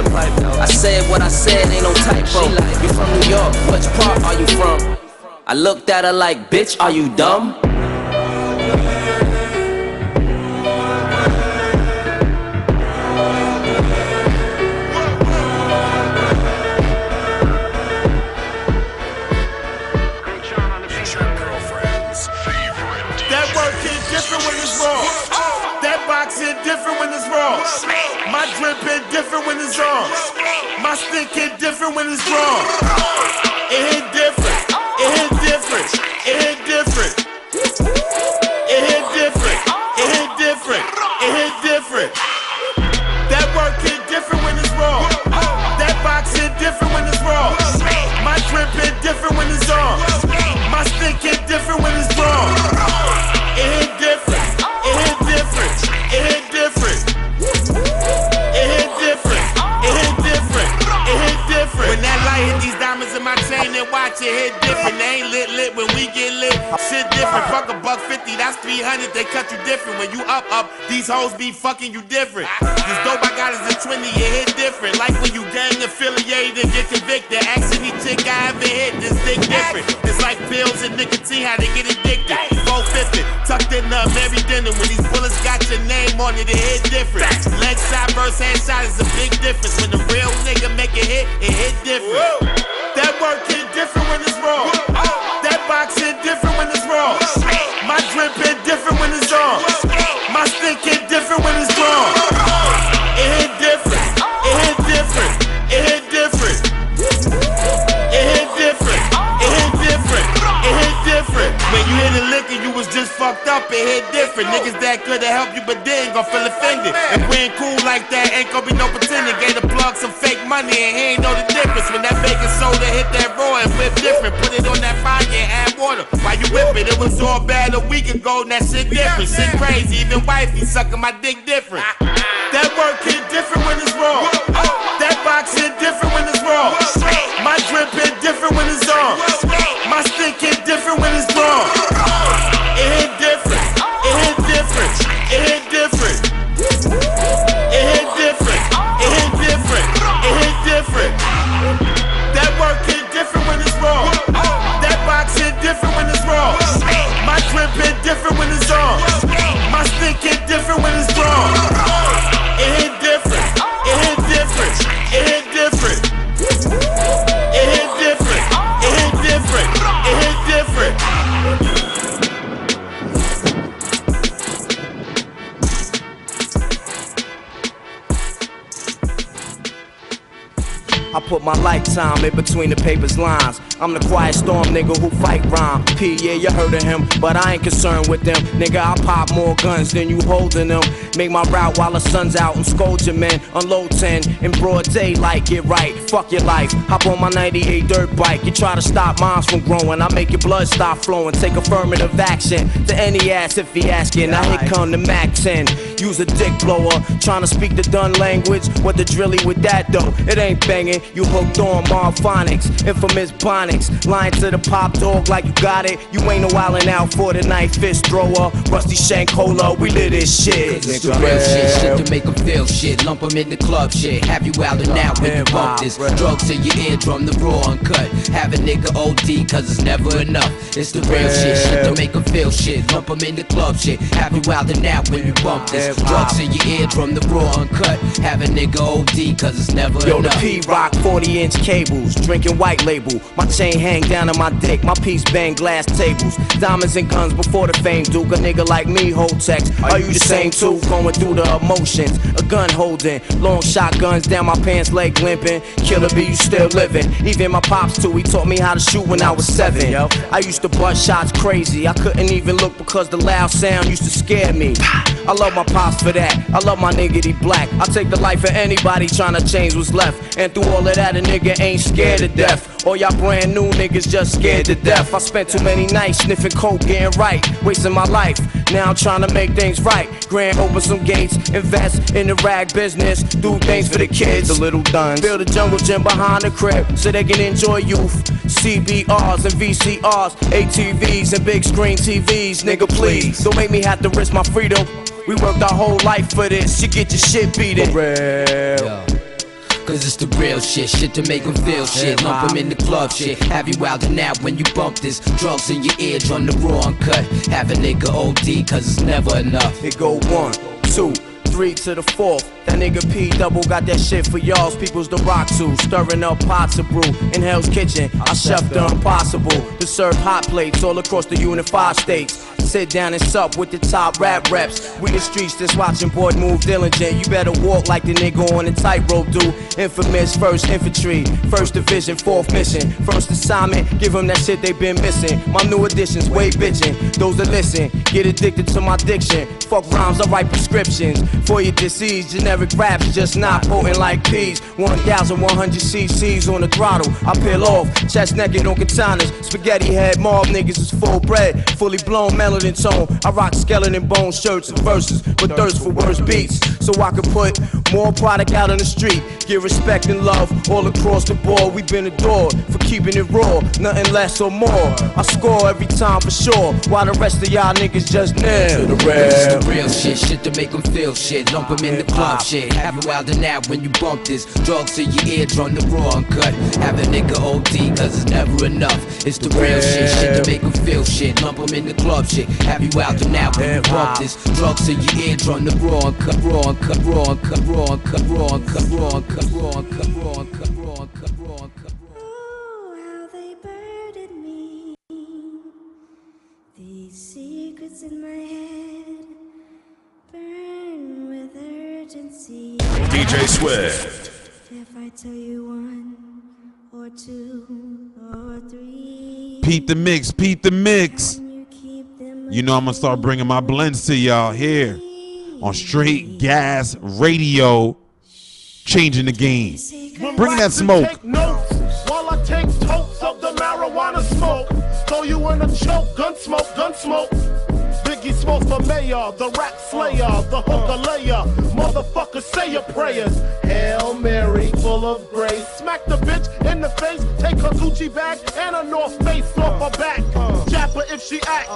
I said what I said, ain't no typo. You from New York, which part are you from? I looked at her like, bitch, are you dumb? Different when it's wrong. My drip hit different when it's wrong. My stick hit different when it's wrong. It hit different. It hit different. It hit different. It hit different. It hit different. It hit different. That work hit different when it's wrong. That box hit different when it's wrong. My drip hit different when it's on. My stick hit different when it's wrong. It hit different. It hit different. It hit different. It hit different. It hit different. It hit different. When that light hit these diamonds in my chain, then watch it hit different. They ain't lit when we get lit. Shit different. Fuck $150, that's 300. They cut you different. When you up, these hoes be fucking you different. This dope I got is a 20, it hit different. Like when you gang affiliated and get convicted. Ask any chick I ever hit, this dick different. It's like pills and nicotine, how they get addicted. 450, tucked in the Mary Dinner. When these bullets got your name on it, it hit different. Leg shot versus headshot is a big difference. When the real nigga make it hit different. That work hit different when it's wrong. That box hit different when it's wrong. My drip hit different when it's on. My stick hit different when it's wrong. It hit different. It hit different. It hit different. It hit different. It hit different. It hit different. When you hit a liquor, you was just fucked up. It hit different. Niggas that could have helped you, but they ain't gon' feel offended. If we ain't cool like that, ain't gon' be no pretending. Gave the plug some fake money and he ain't know the difference. When that baking soda hit that raw and whip different, put it on that fire and add water. While you whip it, it was all bad a week ago. And that shit different. Shit crazy. Even wifey sucking my dick different. That work hit different when it's wrong. That box hit different when it's wrong. My drip hit different when it's on. My stick hit different when it's wrong. It hit different. It hit different. It hit different. It hit different. It hit different. It hit different. That work hit different when it's wrong. That box hit different when it's wrong. My drip hit different when it's on. My stick hit different when it's wrong. my lifetime in between the paper's lines. I'm the quiet storm nigga who fight rhyme. P, yeah, you heard of him, but I ain't concerned with them. Nigga, I pop more guns than you holding them. Make my route while the sun's out and scold your men. Unload 10 in broad daylight, get right. Fuck your life. Hop on my 98 dirt bike. You try to stop moms from growing. I make your blood stop flowing. Take affirmative action to any ass if he asking. Now here come the Mac 10. Use a dick blower. Trying to speak the done language. What the drilly with that though? It ain't banging. You hooked on Marphonics. Infamous Bonics. Lying to the pop dog like you got it. You ain't no wildin' out for the night. Fist thrower. Rusty Shank Cola. We lit this shit. It's the real shit to make them feel shit. Lump them in the club shit. Have you wildin' out when you bump this. Drugs in your eardrum, the raw uncut. Have a nigga OD cause it's never enough. It's the real shit to make them feel shit. Lump them in the club shit. Have you wildin' out when you bump this. Drugs in your eardrum, the raw uncut. Have a nigga OD cause it's never enough. Yo, the P-Rock 40-inch cables. Drinking white label. My chain hang down on my dick. My piece bang glass tables. Diamonds and guns before the fame, Duke. A nigga like me hold text. Are you the same too? Going through the emotions. A gun holding. Long shotguns down my pants leg limping. Killer B, you still living. Even my pops too. He taught me how to shoot when I was 7. I used to bust shots crazy. I couldn't even look because the loud sound used to scare me. I love my pops for that. I love my nigga, he black. I take the life of anybody trying to change what's left. And through all of that, a nigga ain't scared to death. All y'all brand new niggas just scared to death. I spent too many nights sniffing coke, getting right, wasting my life. Now I'm trying to make things right. Grand open some gates, invest in the rag business, do things for the kids, the little duns. Build a jungle gym behind the crib so they can enjoy youth. CBRs and VCRs, ATVs and big screen TVs. Nigga, please don't make me have to risk my freedom. We worked our whole life for this. You get your shit beaten. Real. Cause it's the real shit to make them feel shit. Lump them in the club shit. Have you wildin' out when you bump this. Drugs in your eardrum, the raw uncut. Have a nigga OD cause it's never enough. It go 1, 2, 3 to the 4th. That nigga P double got that shit for y'all's peoples to rock to. Stirring up pots of brew in Hell's Kitchen. I chef the impossible to serve hot plates all across the unified states. Sit down and sup with the top rap reps. We the streets that's watching boy move diligent. You better walk like the nigga on the tightrope do. Infamous 1st Infantry, 1st Division, 4th Mission. First assignment, give them that shit they been missing. My new additions, way bitchin'. Those that listen, get addicted to my diction. Fuck rhymes, I write prescriptions. For your disease, generic raps just not potent like peas. 1,100 cc's on the throttle. I peel off, chest naked on katanas. Spaghetti head, mob niggas is full bred. Fully blown melody tone. I rock skeleton bone shirts and verses, but thirst for worse beats, so I can put more product out on the street. Give respect and love all across the board. We've been adored for keeping it raw, nothing less or more. I score every time for sure, while the rest of y'all niggas just nail the It's the real shit to make them feel shit. Lump them in the club shit. Have you wildin' out when you bump this. Drugs in your eardrum, the raw uncut. Have a nigga OD cause it's never enough. It's the real shit to make them feel shit. Lump them in the club shit. Have you out and out when you bump this. Drugs in your eardrum, the raw uncut, raw uncut, raw uncut, raw uncut, raw uncut, raw uncut, raw uncut, raw uncut, raw uncut, raw uncut. Oh, how they burden me. These secrets in my head burn with urgency. DJ Swift. If I tell you 1 or 2 or 3. Peep the mix, peep the mix. You know I'm gonna start bringing my blends to y'all here on Straight Gas Radio, changing the game. Bring that smoke. Take notes while I take totes of the marijuana smoke. Throw you in a choke, gun smoke, gun smoke. Biggie smokes for mayor, the rap slayer, the hooker layer. Motherfuckers say your prayers. Hail Mary, full of grace. Smack the bitch in the face, take her Gucci bag and a North Face off her back. Jap her if she act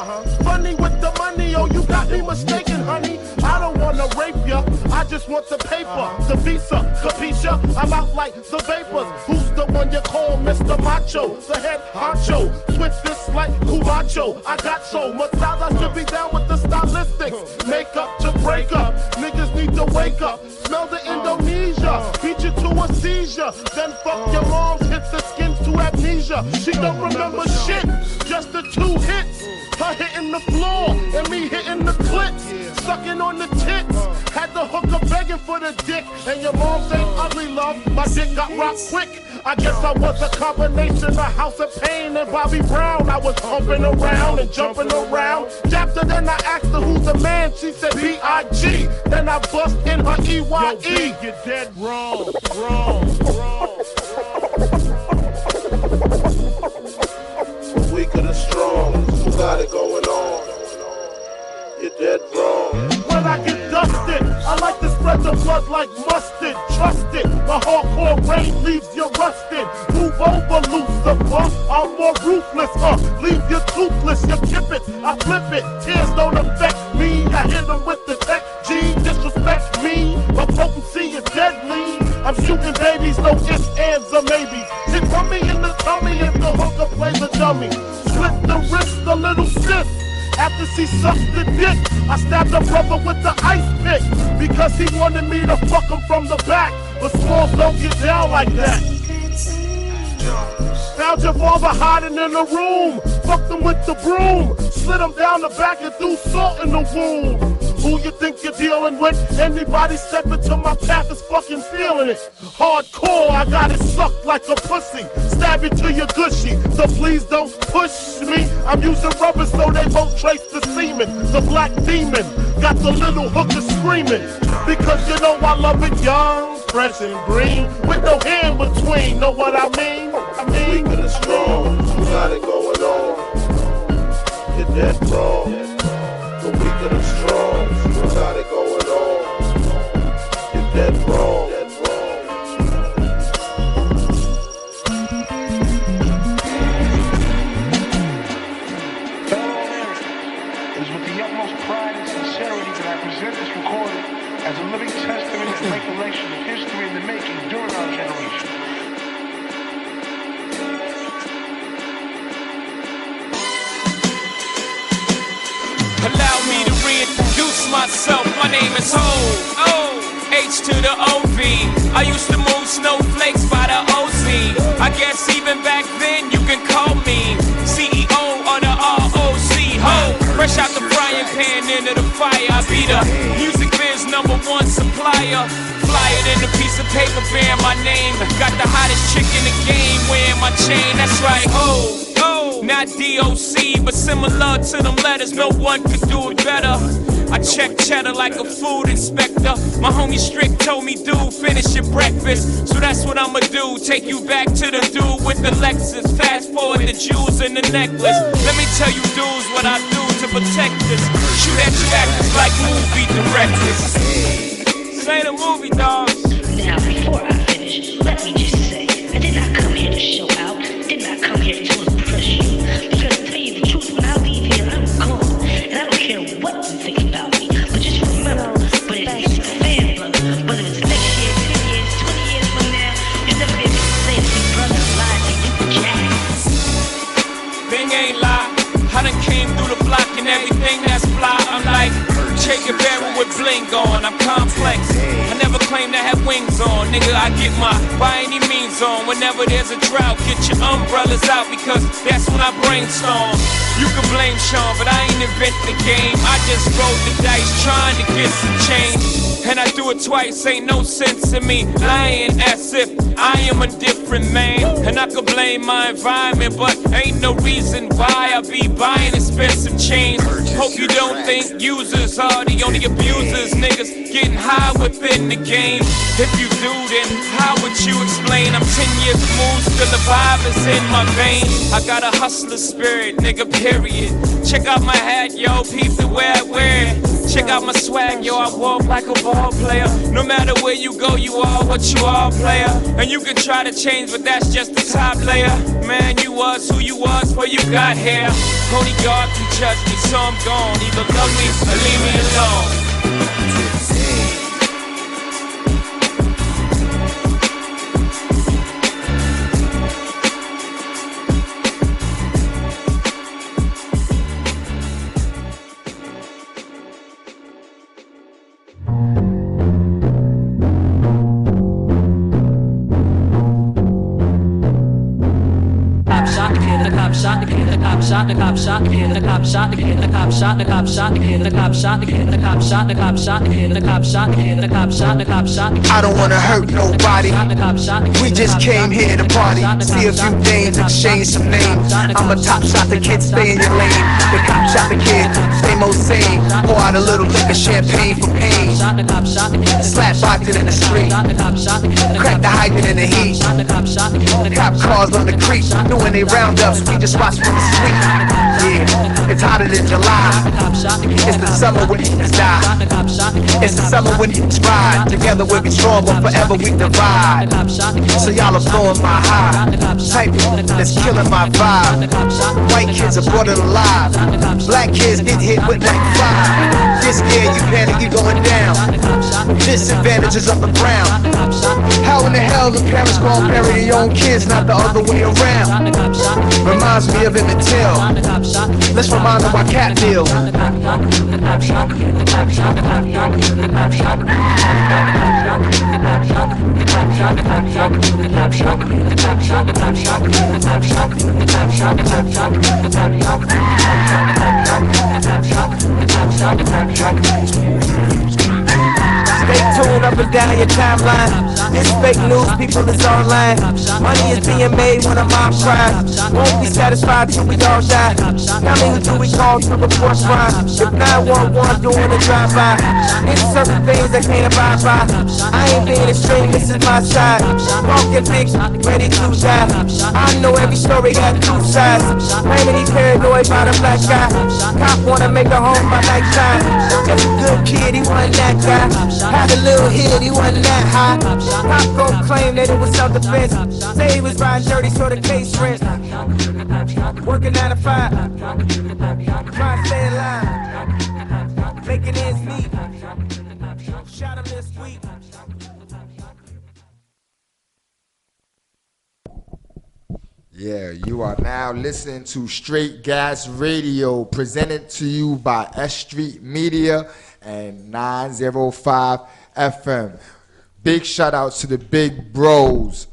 funny with the money. Oh, you got me mistaken, honey. I don't wanna rape ya, I just want the paper, the visa, capisha. I'm out like the vapors. Who's the one you call Mr. Macho? The head honcho, switch this like Cubacho. I got so much style, I should be down with the stylistics. Make up to break up, niggas need to wake up. Smell the Indonesia, beat you to a seizure. Then fuck your moms, hit the skins to amnesia. She don't remember shit, just the 2 hits. Her hitting the floor and me hitting the clips. sucking on the tits. Had the hooker begging for the dick. And your mom ain't ugly, love. My dick got rocked quick. I guess I was a combination of House of Pain and Bobby Brown. I was humping around and jumping around. After then I asked her who's the man. She said B.I.G. Then I bust in her E.Y.E. Yo, B, you're dead wrong. Weak of the strong, who got it going on? You're dead wrong. When I get dusted, I like to spread the blood like mustard. Trust it, the hardcore rain leaves you rusted. Move over, Lucifer, I'm more ruthless, leave you toothless, you kip it, I flip it. Tears don't affect me, I hit them with the tech G. Disrespect me, my potency is deadly. I'm shooting babies, no ifs, ands, or maybes. She put me in the tummy if the hooker plays a dummy. Slit the wrist, a little sis. After she sucked the dick, I stabbed her brother with the ice pick because he wanted me to fuck him from the back. But smalls don't get down like that. Found your father hiding in the room. Fucked him with the broom. Slid him down the back and threw salt in the wound. Who you think you're dealing with? Anybody step into my path is fucking feeling it. Hardcore, I got it sucked like a pussy. Stab it to your gushy, so please don't push me. I'm using rubber so they won't trace the semen. The black demon got the little hooker screaming. Because you know I love it young, fresh and green, with no hand between. Know what I mean? Weak of the strong, who got it going on? You're dead wrong. The weak of the strong, who got it going on? You're dead wrong. It is with the utmost pride and sincerity that I present this recording as a living testament and recollection of history in the making during our generation. Allow me to reintroduce myself. My name is Ho. H to the OV. I used to move snowflakes by the OZ. I guess even back then you can call me CEO of the ROC. Ho. Fresh out the frying pan into the fire. I be the music biz #1 supplier. Flyer than a piece of paper bearing my name. Got the hottest chick in the game wearing my chain. That's right, ho. Not DOC, but similar to them letters. No one could do it better. I check cheddar like a food inspector. My homie Strick told me, dude, finish your breakfast. So that's what I'ma do. Take you back to the dude with the Lexus. Fast forward the jewels and the necklace. Let me tell you, dudes, what I do to protect this. Shoot at you actors like movie directors. Say the movie, dogs. Now, before I finish, let me just say, I did not come here to show out. Did not come here to impress you. Because to tell you the truth, when I leave here, I'm gone. And I don't care what you think about me. But just remember, but it is a fan club. Whether it's next year, 10 years, 20 years from now, you'll never be able to say that your brother lied to you, Jack. Thing ain't lie. I done came through the block and everything that's fly. I'm like Che Guevara with bling on. I'm complex. I never claim to have wings on. Nigga, I get my by any means on. Whenever there's a drought, get your umbrellas out because that's when I brainstorm. You can blame Sean, but I ain't invent the game. I just rolled the dice trying to get some change. And I do it twice, ain't no sense in me lying as if I am a different man. And I could blame my environment, but ain't no reason why I be buying expensive chains. Hope you don't think users are the only abusers. Niggas getting high within the game. If you do, then how would you explain? I'm 10 years removed, still the vibe is in my veins. I got a hustler spirit, nigga, period. Check out my hat, yo, peep the way I wear it. Check out my swag, yo, I walk like a ball player. No matter where you go, you are what you are, player. And you can try to change, but that's just the top layer. Man, you was who you was before you got here. Only God can judge me, so I'm gone. Either love me or leave me alone. shot the kid, the cop shot the kid, the cop shot the cop shot the kid, the cop shot the kid, the cop shot the cop shot the kid, the cop shot the kid, the cop shot the cop shot the kid, the cop shot the kid, the cop shot the cop shot. I don't wanna hurt nobody. We just came here to party, see a few dames, exchange some names. I'm a top shot the kid, stay in your lane. The cop shot the kid, stay most sane. Pour out a little liquor, champagne for pain. Slap boxing in the street, crack the hydrant in the heat. Cop cars on the creek, doing they roundups, we just watch from the street. Yeah, it's hotter than July. It's the summer when niggas die. It's the summer when niggas ride. Together we'll be strong, but forever we divide. So y'all are blowing my high. Type that's killing my vibe. White kids are brought it alive. Black kids get hit with like five. This year you panic, you going down. Disadvantages of the ground. How in the hell the parents gonna bury their own kids, not the other way around? Reminds me of Emmett Till. Let's remind them why Cat deal. Stay tuned up and down your timeline. It's fake news, people is online. Money is being made when a mom cries. Won't be satisfied till we all die. How many do we call to report crime? If 911 doing a drive-by, it's certain things I can't abide by. I ain't being extreme, this is my side. Walking big, ready to die. I know every story got two sides. Claiming he paranoid by the black guy. Cop wanna make a home by nighttime. Just a good kid, he wasn't that guy. Had a little hit, he wasn't that high. Cop gon' claim that it was self-defense. Say he was riding dirty, so the case rent. Working 9 to 5. Trying to stay alive. Making ends meet. Shot him this week. Yeah, you are now listening to Straight Gas Radio, presented to you by S.STREET Media and 905 FM. Big shout outs to the big bros,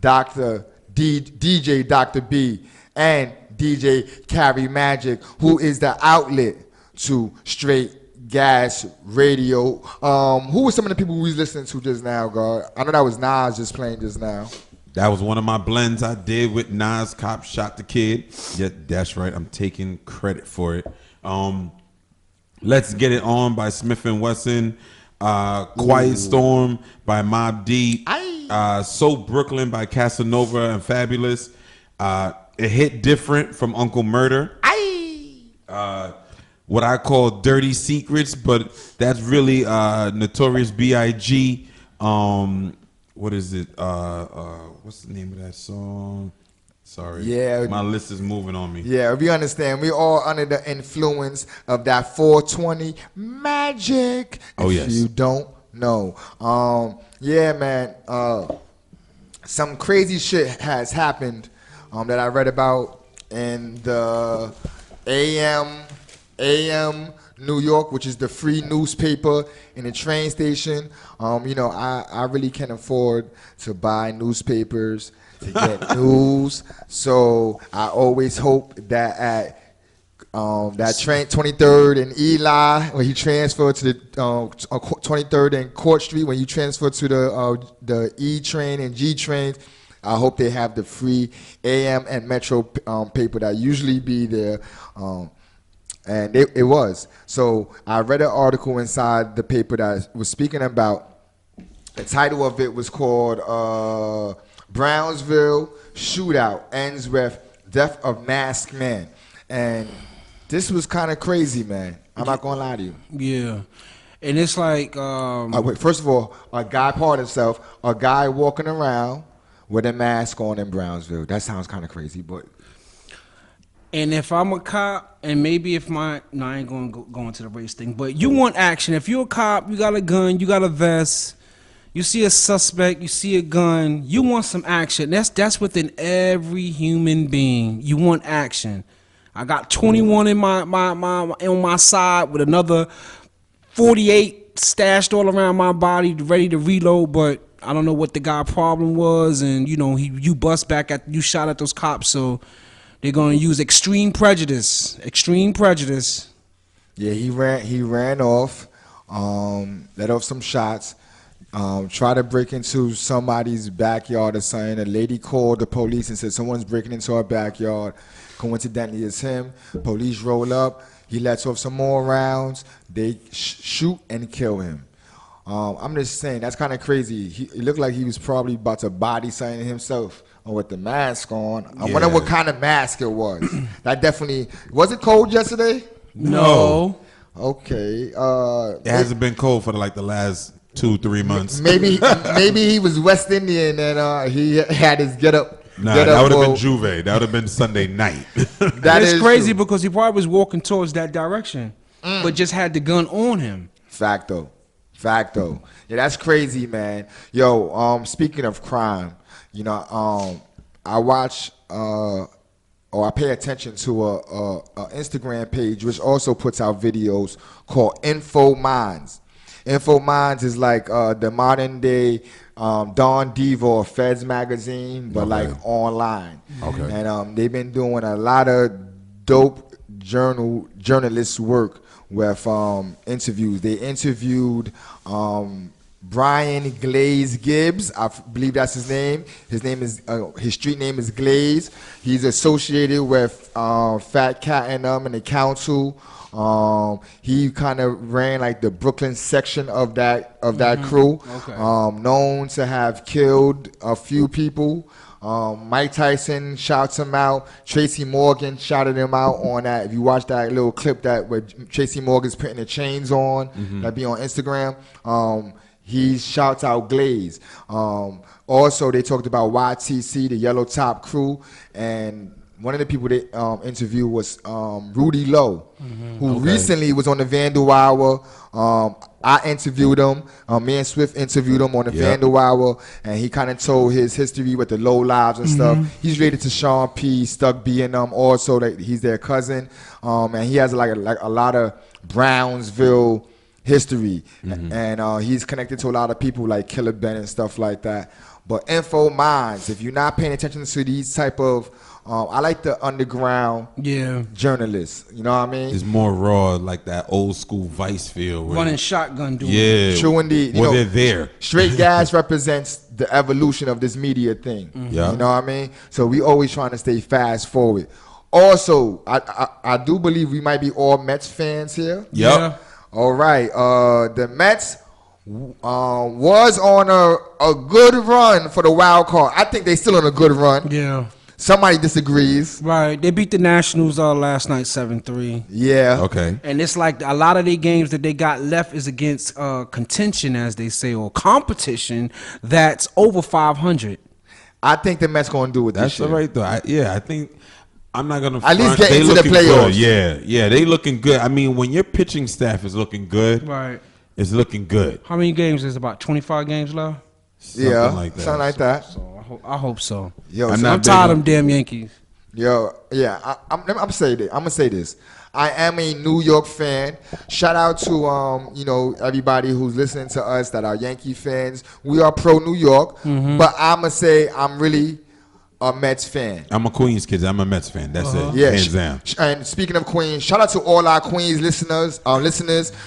DJ Dr. B and DJ Carry Magic, who is the outlet to Straight Gas Radio. Who were some of the people we was listening to just now, God? I know that was Nas just playing just now. That was one of my blends I did with Nas. Cop Shot the Kid. Yeah, that's right. I'm taking credit for it. Let's Get It On by Smith & Wesson. Quiet Storm by Mobb Deep. So Brooklyn by Casanova and Fabulous. It Hit Different from Uncle Murder. What I call Dirty Secrets, but that's really Notorious B.I.G. What is it? What's the name of that song? Sorry. Yeah. My list is moving on me. Yeah, we understand. We're all under the influence of that 420 magic. Oh, if yes. you don't know. Yeah, man. Some crazy shit has happened that I read about in the AM New York, which is the free newspaper in the train station. I really can't afford to buy newspapers to get news, so I always hope that at that train 23rd and Eli, when he transferred to the 23rd and Court Street, when you transfer to the E train and G trains, I hope they have the free AM and Metro paper that usually be there. And it was. So I read an article inside the paper that was speaking about, the title of it was called Brownsville Shootout Ends with Death of Masked Man. And this was kind of crazy, man. I'm not going to lie to you. Yeah. And it's like... wait, first of all, a guy part himself, a guy walking around with a mask on in Brownsville. That sounds kind of crazy, but... And if I'm a cop, and maybe if I ain't going to go into the race thing, but you want action. If you're a cop, you got a gun, you got a vest, you see a suspect, you see a gun, you want some action. That's within every human being. You want action. I got 21 in my on my side with another 48 stashed all around my body, ready to reload, but I don't know what the guy problem was, and you bust back at you shot at those cops, so they're gonna use extreme prejudice. Yeah, he ran off, let off some shots, tried to break into somebody's backyard or something. A lady called the police and said someone's breaking into our backyard. Coincidentally, it's him. Police roll up. He lets off some more rounds. They shoot and kill him. I'm just saying, that's kind of crazy. He looked like he was probably about to body something himself with the mask on. I wonder what kind of mask it was. That definitely... Was it cold yesterday? No. Okay. It hasn't been cold for like the last 2-3 months. Maybe he was West Indian and he had his get up. Nah, that would have been Juve. That would have been Sunday night. That's crazy because he probably was walking towards that direction, but just had the gun on him. Facto. Yeah, that's crazy, man. Yo, speaking of crime, you know, I watch or I pay attention to a Instagram page which also puts out videos called Info Minds. Info Minds is like the modern day Don Diva of Feds magazine, but like online. Okay. And they've been doing a lot of dope journalist work with interviews. They interviewed Brian Glaze Gibbs. I believe that's his name. His street name is Glaze. He's associated with Fat Cat and the council. He kind of ran like the Brooklyn section of that crew. Okay. Known to have killed a few people. Mike Tyson shouts him out. Tracy Morgan shouted him out on that. If you watch that little clip that where Tracy Morgan's putting the chains on, that be on Instagram. He shouts out Glaze. Also, they talked about YTC, the Yellow Top crew, and one of the people they interviewed was Rudy Lowe, who recently was on the Vandal Hour. I interviewed him. Me and Swift interviewed him on the Vandal Hour, and he kind of told his history with the low lives and stuff. He's related to Sean P, Stuck B, and also that he's their cousin, and he has like a lot of Brownsville history, and he's connected to a lot of people like Killer Ben and stuff like that. But Info Minds, if you're not paying attention to these type of I like the underground journalists. You know what I mean? It's more raw, like that old school Vice feel. Running shotgun dude. Yeah. True indeed. Well, they're there. Straight Gas represents the evolution of this media thing. Yeah. You know what I mean? So we always trying to stay fast forward. Also, I do believe we might be all Mets fans here. Yep. Yeah. All right. The Mets was on a good run for the wild card. I think they still on a good run. Yeah. Somebody disagrees. Right. They beat the Nationals last night 7-3. Yeah. Okay. And it's like a lot of the games that they got left is against contention, as they say, or competition that's over 500. I think the Mets going to do it this year. That's all right, though. I think I'm not going to at least get into the playoffs. Good. Yeah, they looking good. I mean, when your pitching staff is looking good, right, it's looking good. How many games is about 25 games left? Something like that. So I hope so. Yo, I'm tired of them damn Yankees. Yo, yeah, I'm gonna say this. I am a New York fan. Shout out to everybody who's listening to us that are Yankee fans. We are pro New York, but I'ma say I'm really a Mets fan. I'm a Queens kid. I'm a Mets fan. That's it. Yeah. Hands down. And speaking of Queens, shout out to all our Queens listeners.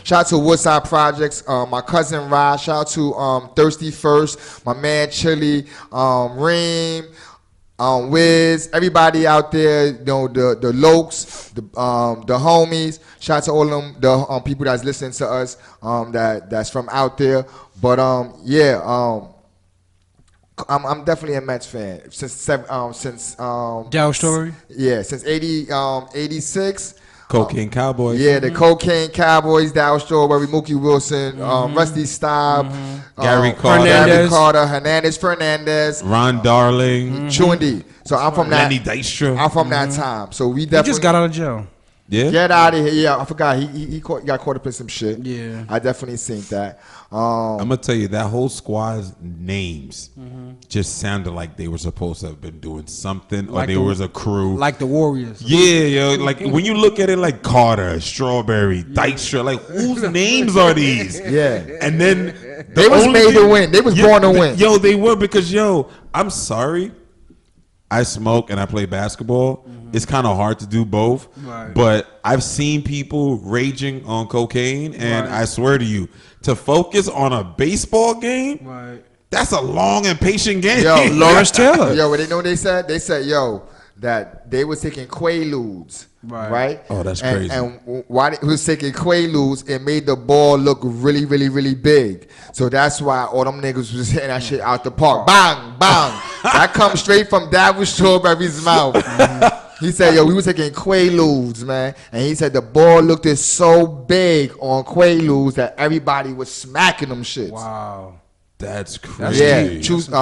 Shout out to Woodside Projects. My cousin Raj. Shout out to Thirsty First. My man Chili. Reem. Wiz. Everybody out there. You know the Lokes. The homies. Shout out to all of them. The people that's listening to us. That's from out there. But I'm definitely a Mets fan since Dow Story. Yeah, since 86. Cocaine Cowboys. Yeah, the Cocaine Cowboys, Dow Strawberry, Mookie Wilson, Rusty Staub, Gary Carter, Hernandez Fernandez, Ron Darling, True indeed. So I'm from that. Lenny Dykstra. I'm from that time. So we definitely just got out of jail. Yeah. Get out of here. Yeah, I forgot. He got caught up in some shit. Yeah. I definitely seen that. I'm going to tell you, that whole squad's names just sounded like they were supposed to have been doing something, or there was a crew. Like the Warriors. Yeah, yo. Like, when you look at it like Carter, Strawberry, Dykstra, like, whose names are these? Yeah. And then they was made to win. They was born to win. Yo, they were because, I'm sorry. I smoke and I play basketball, it's kind of hard to do both. Right. But I've seen people raging on cocaine, and I swear to you, to focus on a baseball game, that's a long and patient game. Yo, Lawrence Taylor. Yo, what they know what they said? They said, yo, that they was taking Quaaludes. Right. Oh, that's crazy. And why they was taking Quaaludes, it made the ball look really, really, really big. So that's why all them niggas was hitting that shit out the park. Bang, bang. That comes straight from Daryl Strawberry's mouth. He said, yo, we was taking Quaaludes, man. And he said the ball looked so big on Quaaludes that everybody was smacking them shits. Wow. That's crazy. Yeah,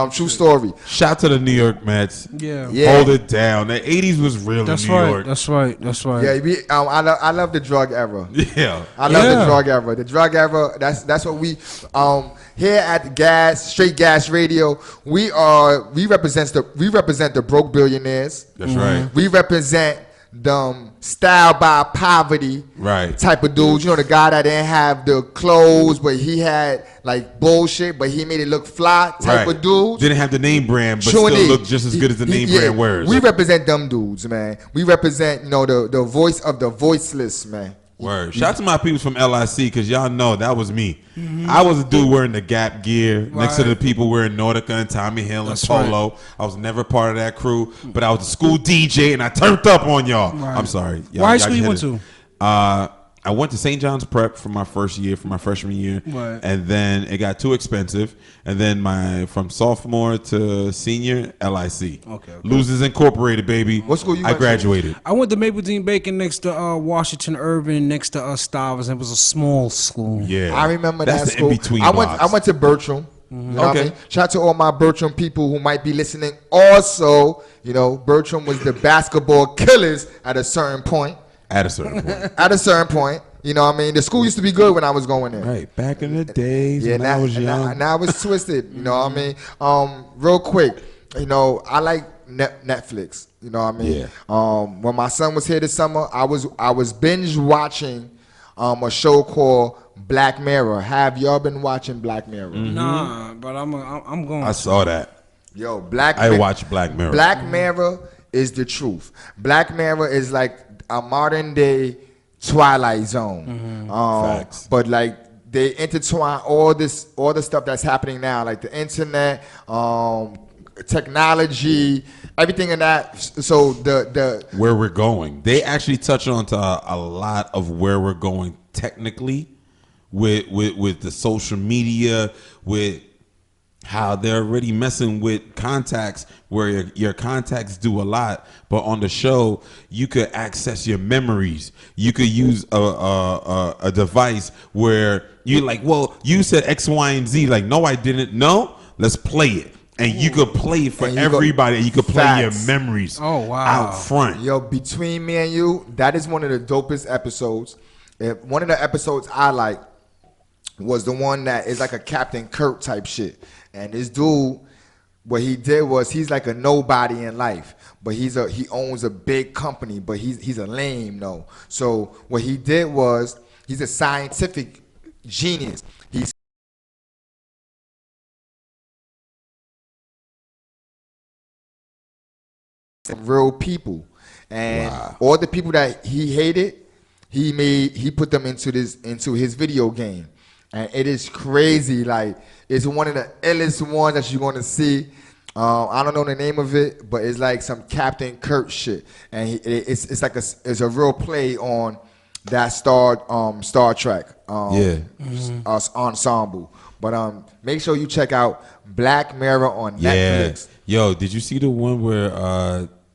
true story. Shout to the New York Mets. Yeah. Hold it down. The 80s was real in New York. That's right. Yeah, I love the drug era. Yeah. I love the drug era. The drug era, that's what we here at the Straight Gas Radio, we represent the broke billionaires. That's right. We represent them styled by poverty type of dudes. You know, the guy that didn't have the clothes, but he had like bullshit, but he made it look fly type of dudes. Didn't have the name brand, but still looked just as good as the name brand wears. We represent them dudes, man. We represent, the voice of the voiceless, man. Word. Shout out to my people from LIC, because y'all know that was me. I was a dude wearing the Gap gear next to the people wearing Nautica and Tommy Hill and Polo. I was never part of that crew, but I was a school DJ and I turned up on y'all. I'm sorry. What high school you went to? I went to St. John's Prep for my first year, for my freshman year, and then it got too expensive. And then from sophomore to senior, LIC. Okay. Losers Incorporated, baby. What school you went I graduated. I went to Mapleton Bacon next to Washington Irving, next to Stuyvesant. It was a small school. Yeah, I remember that's that the school. in-between I box. went to Bertram. You know what I mean? Shout out to all my Bertram people who might be listening. Also, Bertram was the basketball killers at a certain point. At a certain point. At a certain point. You know what I mean? The school used to be good when I was going there. Right. Back in the days when I was young. Now it's twisted. You know what I mean? Real quick, I like Netflix. You know what I mean? Yeah. When my son was here this summer, I was binge watching a show called Black Mirror. Have y'all been watching Black Mirror? Nah, but I'm going. I saw that. Yo, I watched Black Mirror. Black Mirror is the truth. Black Mirror is like a modern day Twilight Zone. Facts. But like they intertwine all the stuff that's happening now, like the internet, technology, everything in that. So the where we're going, they actually touch on to a lot of where we're going technically, with the social media, with how they're already messing with contacts, where your contacts do a lot, but on the show you could access your memories. You could use a device where you're like, well, you said X, Y, and Z. Like, no, I didn't. No, let's play it. And you could play it for everybody, and you could play your memories out front. Yo, between me and you, that is one of the dopest episodes. One of the episodes I like was the one that is like a Captain Kirk type shit. And this dude, what he did was he's like a nobody in life, but he owns a big company, but he's a lame though. So what he did was he's a scientific genius. He's real people, and all the people that he hated, he put them into his video game. And it is crazy. Like, it's one of the illest ones that you're going to see. I don't know the name of it, but it's like some Captain Kirk shit. And it's like it's a real play on that Star Trek ensemble. But make sure you check out Black Mirror on Netflix. Yo, did you see the one where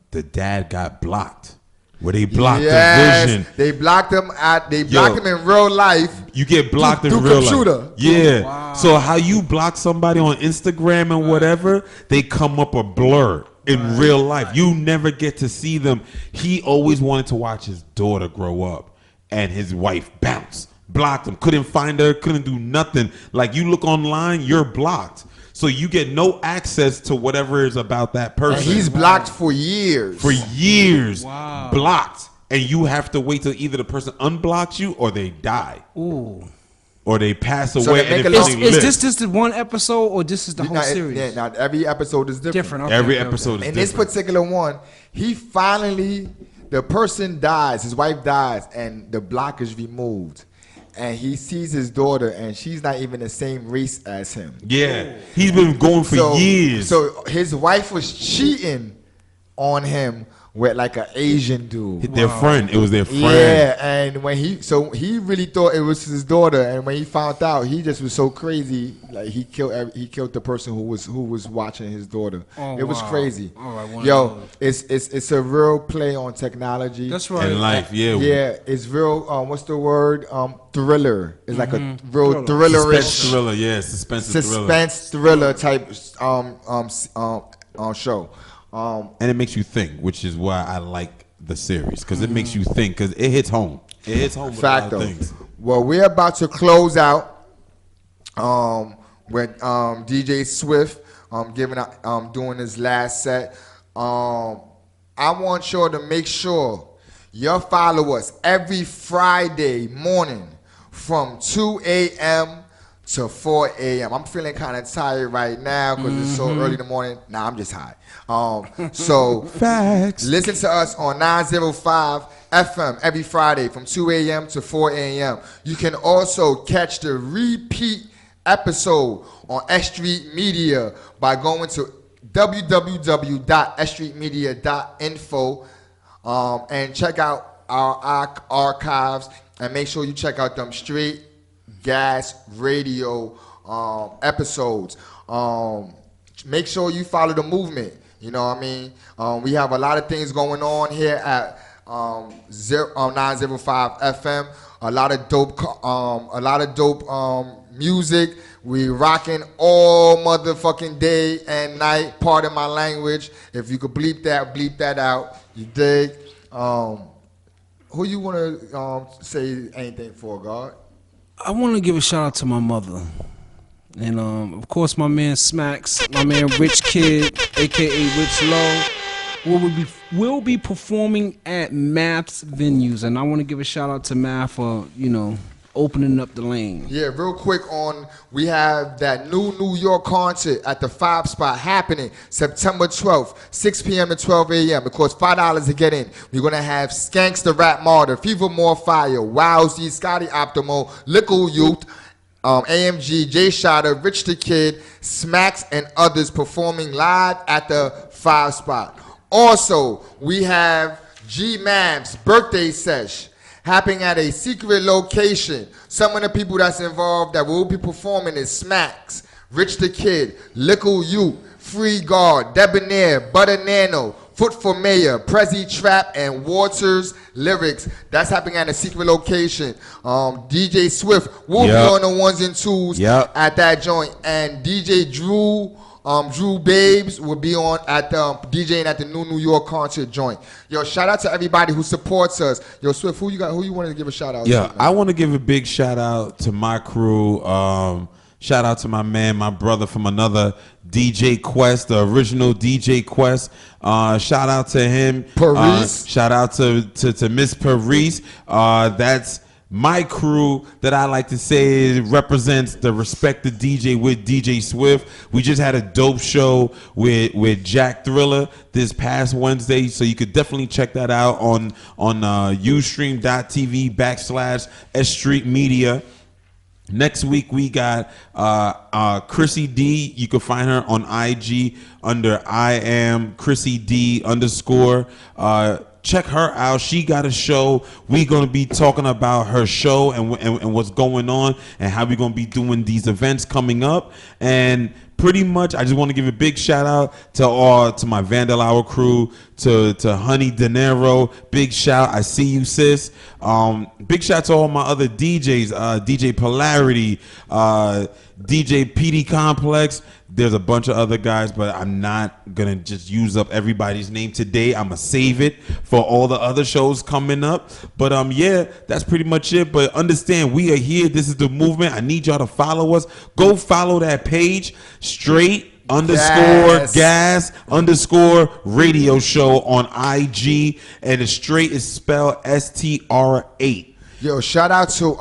the dad got blocked? Where they blocked the vision. They blocked him him in real life. You get blocked in through real computer. life. Yeah. Wow. So how you block somebody on Instagram and whatever, they come up a blur in real life. You never get to see them. He always wanted to watch his daughter grow up, and his wife bounced. Blocked him. Couldn't find her. Couldn't do nothing. Like, you look online, you're blocked. So you get no access to whatever is about that person. And he's blocked for years. For years. Wow. Blocked. And you have to wait till either the person unblocks you or they die. Ooh. or they pass So away. they make And a if long- they Is live- this just the one episode, or this is the whole series? Yeah, now every episode is different. Different, okay, Every okay, episode okay. is In this different. particular one, the person dies, his wife dies, and the block is removed. And he sees his daughter, and she's not even the same race as him. Yeah, he's been going for years. So his wife was cheating on him with like an Asian dude. Their friend. It was their friend. Yeah, and when he really thought it was his daughter, and when he found out, he just was so crazy. Like he killed the person who was watching his daughter. Oh, it was wow. crazy. All right, one Yo, of those. it's a real play on technology. That's right. In life, yeah. Yeah, it's real. What's the word? Thriller. It's like a real Thriller. thrillerish Suspense thriller, yeah, suspense thriller. suspense thriller type show. And it makes you think, which is why I like the series, because it makes you think, because it hits home. It hits home with a lot Fact of though. things. Well, we're about to close out with DJ Swift doing his last set. I want y'all to make sure you follow us every Friday morning from 2 a.m. to 4 a.m. I'm feeling kind of tired right now because it's so early in the morning. Nah, I'm just high. So Facts. listen to us on 905 FM every Friday from 2 a.m. to 4 a.m. You can also catch the repeat episode on S.STREET Media by going to www.sstreetmedia.info and check out our archives, and make sure you check out them Straight Gas Radio episodes. Make sure you follow the movement. You know what I mean? We have a lot of things going on here at 905 FM. A lot of dope music. We rocking all motherfucking day and night. Pardon my language. If you could bleep that out. You dig? Who you want to say anything for, God? I want to give a shout out to my mother. And of course my man Smacks, my man Rich Kid, aka Rich Low, will be performing at Math's venues, and I want to give a shout out to Math for opening up the lane. Yeah, real quick we have that new New York concert at the 5 Spot happening September 12th, 6 p.m. to 12 a.m. It costs $5 to get in. We're going to have Skanks the Rap Martyr, Fever More Fire, Wowzy, Scotty Optimal, Lickle Youth, AMG, Jay Shotter, Rich the Kid, Smacks, and others performing live at the 5 Spot. Also, we have G Mav's birthday sesh happening at a secret location. Some of the people that's involved that will be performing is Smacks, Rich the Kid, Lickle Youth, Free Guard, Debonair, Butter Nano, Foot for Mayor, Prezi Trap, and Waters Lyrics. That's happening at a secret location. DJ Swift will be on the ones and twos at that joint. And DJ Drew Babes will be on at DJing at the New York concert joint. Yo, shout out to everybody who supports us. Yo, Swift, who you want to give a shout out to? Yeah, I want to give a big shout out to my crew. Shout out to my man, my brother from another, DJ Quest, the original DJ Quest. Shout out to him. Paris. Shout out to Miss Paris. That's my crew that I like to say represents the respected DJ with DJ Swift. We just had a dope show with Jack Thriller this past Wednesday, so you could definitely check that out on ustream.tv/S.STREET Media. Next week we got Chrissy D. You can find her on IG under I am Chrissy D _ check her out. She got a show. We're going to be talking about her show and what's going on and how we're going to be doing these events coming up. And pretty much, I just want to give a big shout out to my Vandal Hour crew, to Honey De Niro. Big shout. I see you, sis. Big shout to all my other DJs, DJ Polarity, DJ PD Complex. There's a bunch of other guys, but I'm not going to just use up everybody's name today. I'm going to save it for all the other shows coming up. But yeah, that's pretty much it. But understand, we are here. This is the movement. I need y'all to follow us. Go follow that page, Straight gas _ radio show on IG. And the Straight is spelled STR8. Yo, shout out to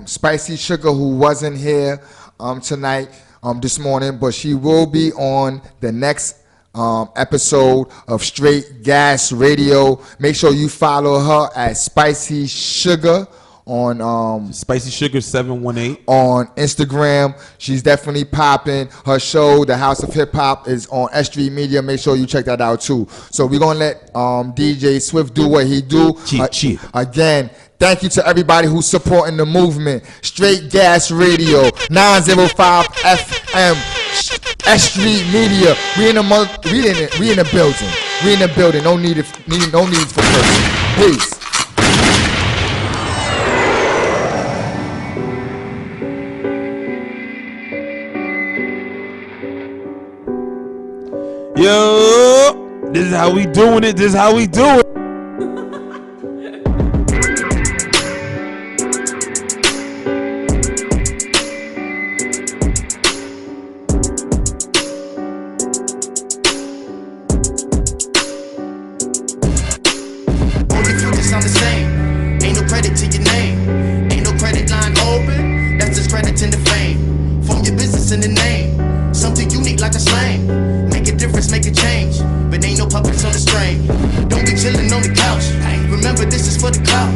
Spicy Sugar, who wasn't here tonight, this morning, but she will be on the next episode of Straight Gas Radio. Make sure you follow her at Spicy Sugar on Spicy Sugar 718 on Instagram. She's definitely popping. Her show, The House of Hip Hop, is on S.STREET Media. Make sure you check that out too. So we're gonna let DJ Swift do what he do. Again, thank you to everybody who's supporting the movement. Straight Gas Radio, 905 FM, S.STREET Media. We in the building. We in the building. No need for person. Peace. Yo, this is how we doing it. This is how we do it. All your futures sound the same. Ain't no credit to your name. Ain't no credit line open. That's discredit in the fame. From your business in the name. Something unique like a slang. Make a difference, make a change. But ain't no puppets on the string. Don't be chillin' on the couch. Remember this is for the clout.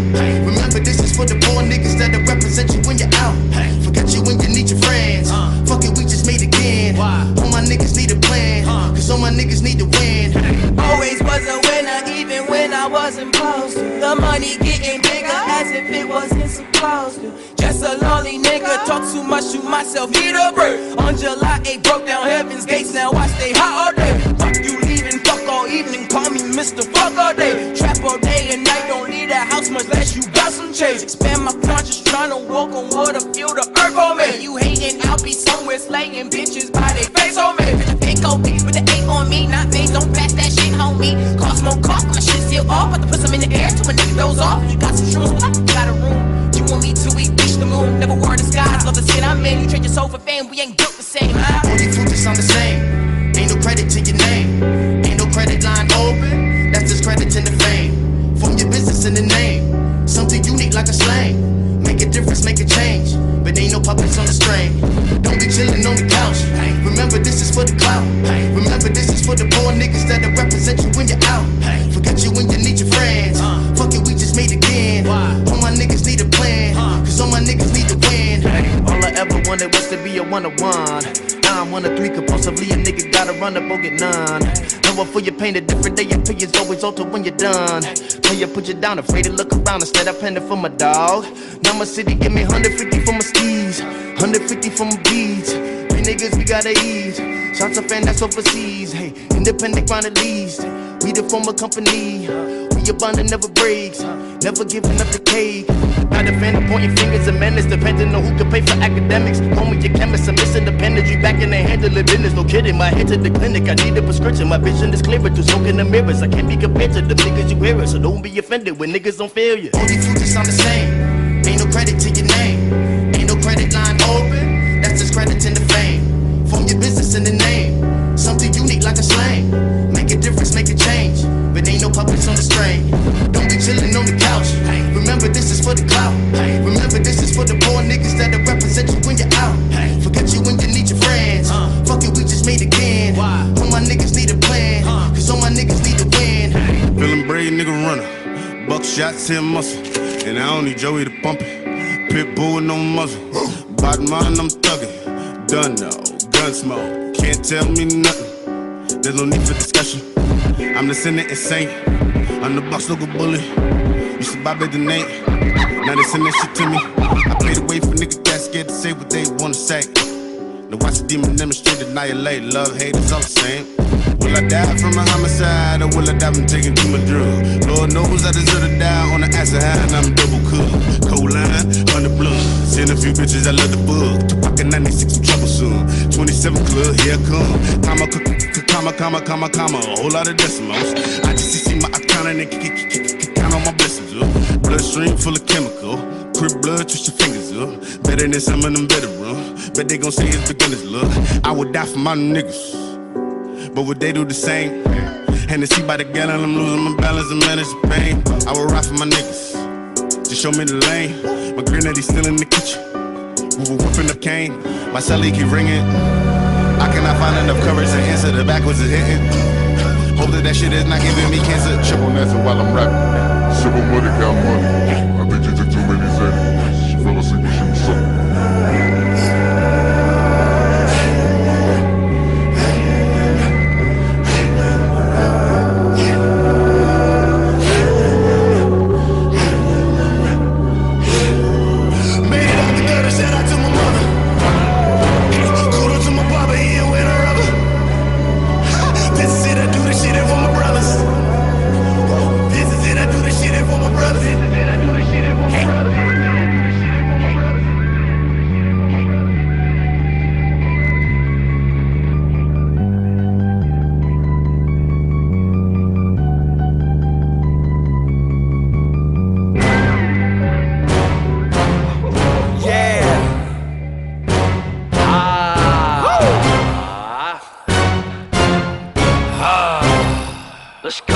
Remember this is for the poor niggas that'll represent you when you're out. Forget you when you need your friends. Fuck it, we just made again. All my niggas need a plan. Cause all my niggas need to win. Always was a winner, even when I wasn't supposed to. The money getting bigger as if it wasn't supposed to. Just a lonely nigga, talk too much to myself, need a break. On July 8, broke down heaven's gates, now I stay hot all day. Fuck you leaving, fuck all evening, call me Mr. Fuck all day. Trap all day and night, don't leave the house much less you got some change. Expand my conscience, trying to walk on water, feel the earth on me. You hating, I'll be somewhere slaying bitches by they face on me. Big old bitch with the 8 on me, not me, don't pass that shit, homie. Cost more cost, my shit still off, but to put some in the air till a nigga goes off. You got some shrooms, got a room. You want me to eat, reach the moon, never word the skies, love the shit I'm in. You trade your soul for fame, we ain't built the same. All your futures sound the same. Ain't no credit to your name. Ain't no credit line open. That's discredit in the fame. From your business in the name. Something unique like a slang. Make a difference, make a change. But ain't no puppets on the string. Don't be chillin' on the couch. Remember this is for the clout. Remember this is for the poor niggas that'll represent you when you're out. Forget you when you need your friends. Fuck it, we just made again. All my niggas need a plan. Cause all my niggas need to win. All I ever wanted was to be a one-on-one. Now I'm 1 of 3, compulsively a nigga gotta run up or get none. Know what for your pain, a different day, opinions always alter when you're done. Player put you down, afraid to look around, instead I planned it for my dog. Now my city give me 150 for my steez, 150 for my beats. 3 niggas we gotta ease, shots of fan that's overseas. Hey, independent grind at least, we the former company. We abundant never breaks, never giving up the cake. Not a fan of pointing fingers and menace, depending on who can pay for academics. Homie, your chemist, I'm missing independence. You back in the handling business, no kidding. My head to the clinic, I need a prescription. My vision is clearer to smoke in the mirrors. I can't be compared to the niggas you hear it, so don't be offended when niggas don't feel you. All your futures sound the same. Ain't no credit to your name. Ain't no credit line open. That's discredit in the fame. From your business in the name. Something unique like a slang. Make a difference, make a change. But ain't no puppets on the string. Don't be chillin' on the couch. Remember this is for the clout. Remember this is for the poor niggas that'll represent you when you're out. Forget you when you need your friends. Fuck it, we just made again. All my niggas need a plan. Cause all my niggas need to win. Feeling brave, nigga runner. Buckshot, 10 muscle. And I don't need Joey to pump it. Pitbull, no muzzle. Bottom line, I'm thuggin'. Done now, gun smoke. Can't tell me nothing. There's no need for discussion. I'm the sinner insane. I'm the box, local bully. Used to buy the name. Now they send that shit to me. I pay the way for niggas that scared to say what they wanna say. Now watch the demon demonstrate, annihilate. Love, hate, it's all the same. Will I die from a homicide or will I die from taking too much drug? Lord knows I deserve to die on the acid high and I'm double cooked. Cold line, 100 blood. Seen a few bitches, I love the bug. Tupac in 96, I'm troublesome. 27 club, here I come. Comma, a whole lot of decimals. I just see my account and count on my blessings. Bloodstream full of chemical. Crip blood, twist your fingers up. Better than some of them veterans. Bet they gon' say it's beginners, look. I would die for my niggas, but would they do the same? And to see by the gallon, I'm losing my balance and manage the pain. I would ride for my niggas. just show me the lane. My granddaddy still in the kitchen. We were whipping up cane. My celly keep ringing. I cannot find enough courage to answer. The backwards is hitting. Hope that shit is not giving me cancer. Triple Nancy while I'm rapping. Simple money, count money. I think you took too many Xannies. She fell asleep when she was sucking. Let's go.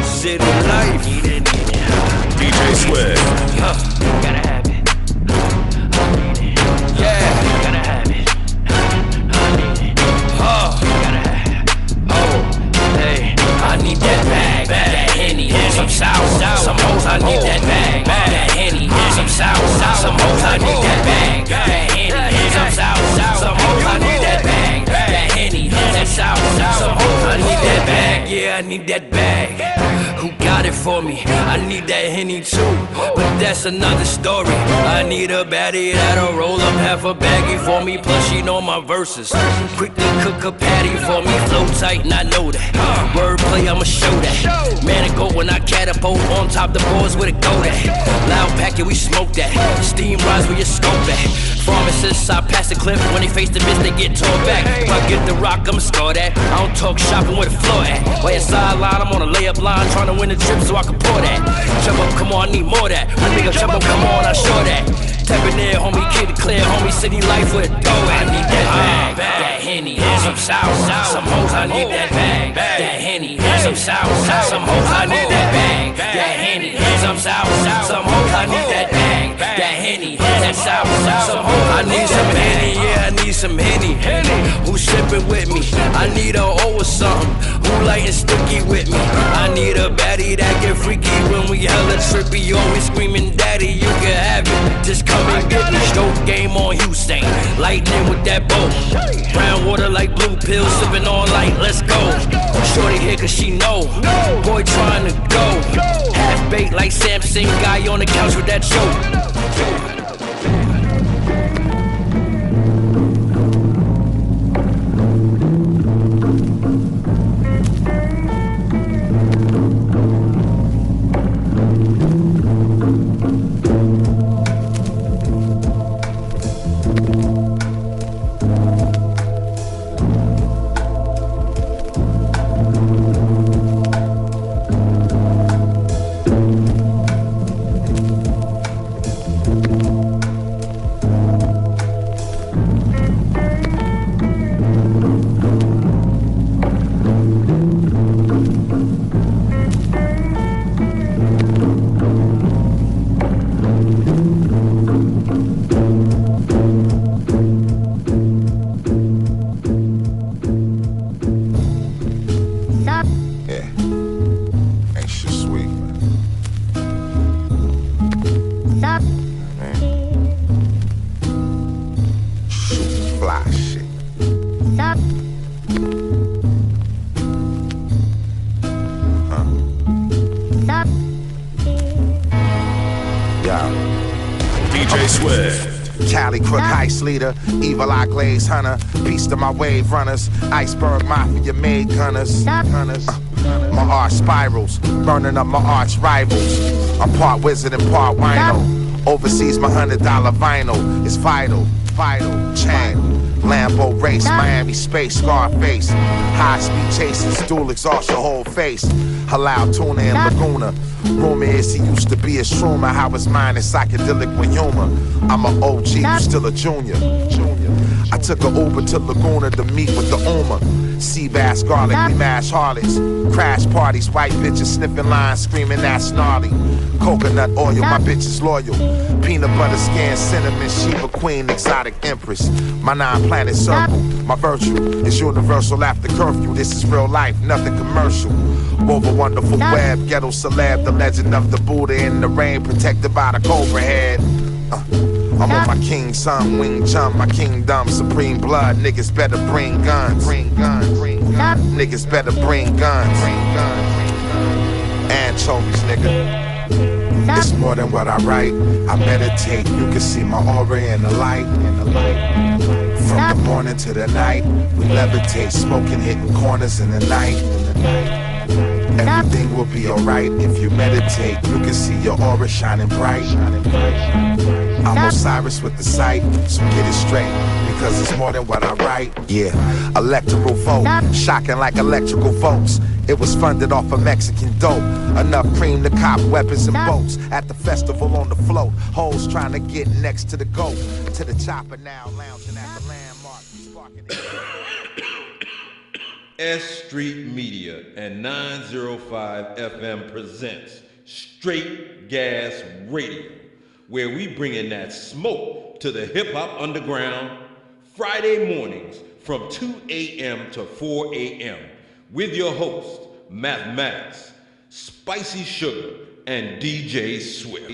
City life. DJ Sweat. Gotta have it. Yeah, gotta have it. Gotta have it. Oh, hey, I need that bag, that Henny, some sour, some hoes. I need that bag, that Henny, some sour, some hoes. I need that bag, that Henny, some sour, some hoes. I need that bag, that Henny, that sour, some hoes. I need that bag. Yeah, I need that bag. Who got it for me? I need that Henny too, but that's another story. I need a baddie that'll roll up half a baggie for me. Plus she know my verses. Quickly cook a patty for me. Flow tight and I know that. Wordplay, I'ma show that. Man, it go when I catapult on top the boards with a go that. Loud packet, we smoke that. Steam rise where you scope that. Pharmacists, I pass the clip. When they face the miss, they get torn back. If I get the rock, I'ma score that. I don't talk shopping where the floor at. Way a sideline, I'm on a layup line, trying to win the trip so I can pour that. Jump up, come on, I need more that. When nigga jump up, come on, I show that. Tapping in, homie, kid it clear, homie, city life with a dough. I need that bag, that Henny, some sour, some hoes. I need that bag, that Henny, some sour, some hoes. I need that bag, that Henny, some sour, some hoes. I need that bag, that Henny, that sour, some hoes. I need some Henny, yeah, I need some Henny. Who sippin' with me? I need a O or something. Who lightin' sticky with me? I need a baddie that get freaky when we hella trippy. Always screaming, daddy, you can have it. Just come and get me. Stroke game on Houston. Lightning with that boat. Brown water like blue pills. Sipping on light, let's go. Shorty here cause she know. Boy trying to go. Half baked like Samson. Guy on the couch with that choke. Leader, evil eye glaze hunter, beast of my wave runners, iceberg mafia made gunners. My art spirals, burning up my arch rivals. I'm part wizard and part wino. Overseas, my $100 vinyl is vital, chain. Lambo race, Miami space, Scarface. High speed chasing, stool exhaust your whole face. Halal tuna and Laguna. Rumor is he used to be a shroomer. How his mind is psychedelic with humor. I'm an OG, you still a junior. I Took a Uber to Laguna to meet with the Uma. Sea bass, garlic, we mash harlots. Crash parties, white bitches sniffing lines, screaming that's gnarly. Coconut oil, my bitch is loyal. Peanut butter skin, cinnamon, Sheba Queen, exotic empress. My 9-planet circle, my virtue is universal after curfew. This is real life, nothing commercial. Wove a wonderful web, ghetto celeb, the legend of the Buddha in the rain, protected by the cobra head. I'm on my king son, Wing Chun, my kingdom, supreme blood. Niggas better bring guns. Bring guns. Niggas better bring guns. Anchovies, nigga. It's more than what I write. I meditate. You can see my aura in the light. From the morning to the night, we levitate, smoking, hitting corners in the night. Everything will be alright if you meditate. You can see your aura shining bright. I'm Osiris with the sight, so get it straight, because it's more than what I write. Yeah, electoral vote, shocking like electrical volts. It was funded off of Mexican dope. Enough cream to cop weapons and boats. At the festival on the float, hoes trying to get next to the goat. To the chopper now, lounging at the landmark. S.STREET Media and 905 FM presents Straight Gas Radio, where we bring in that smoke to the hip-hop underground Friday mornings from 2 a.m. to 4 a.m. with your host, Mathematics, Spicy Sugar, and DJ Swift.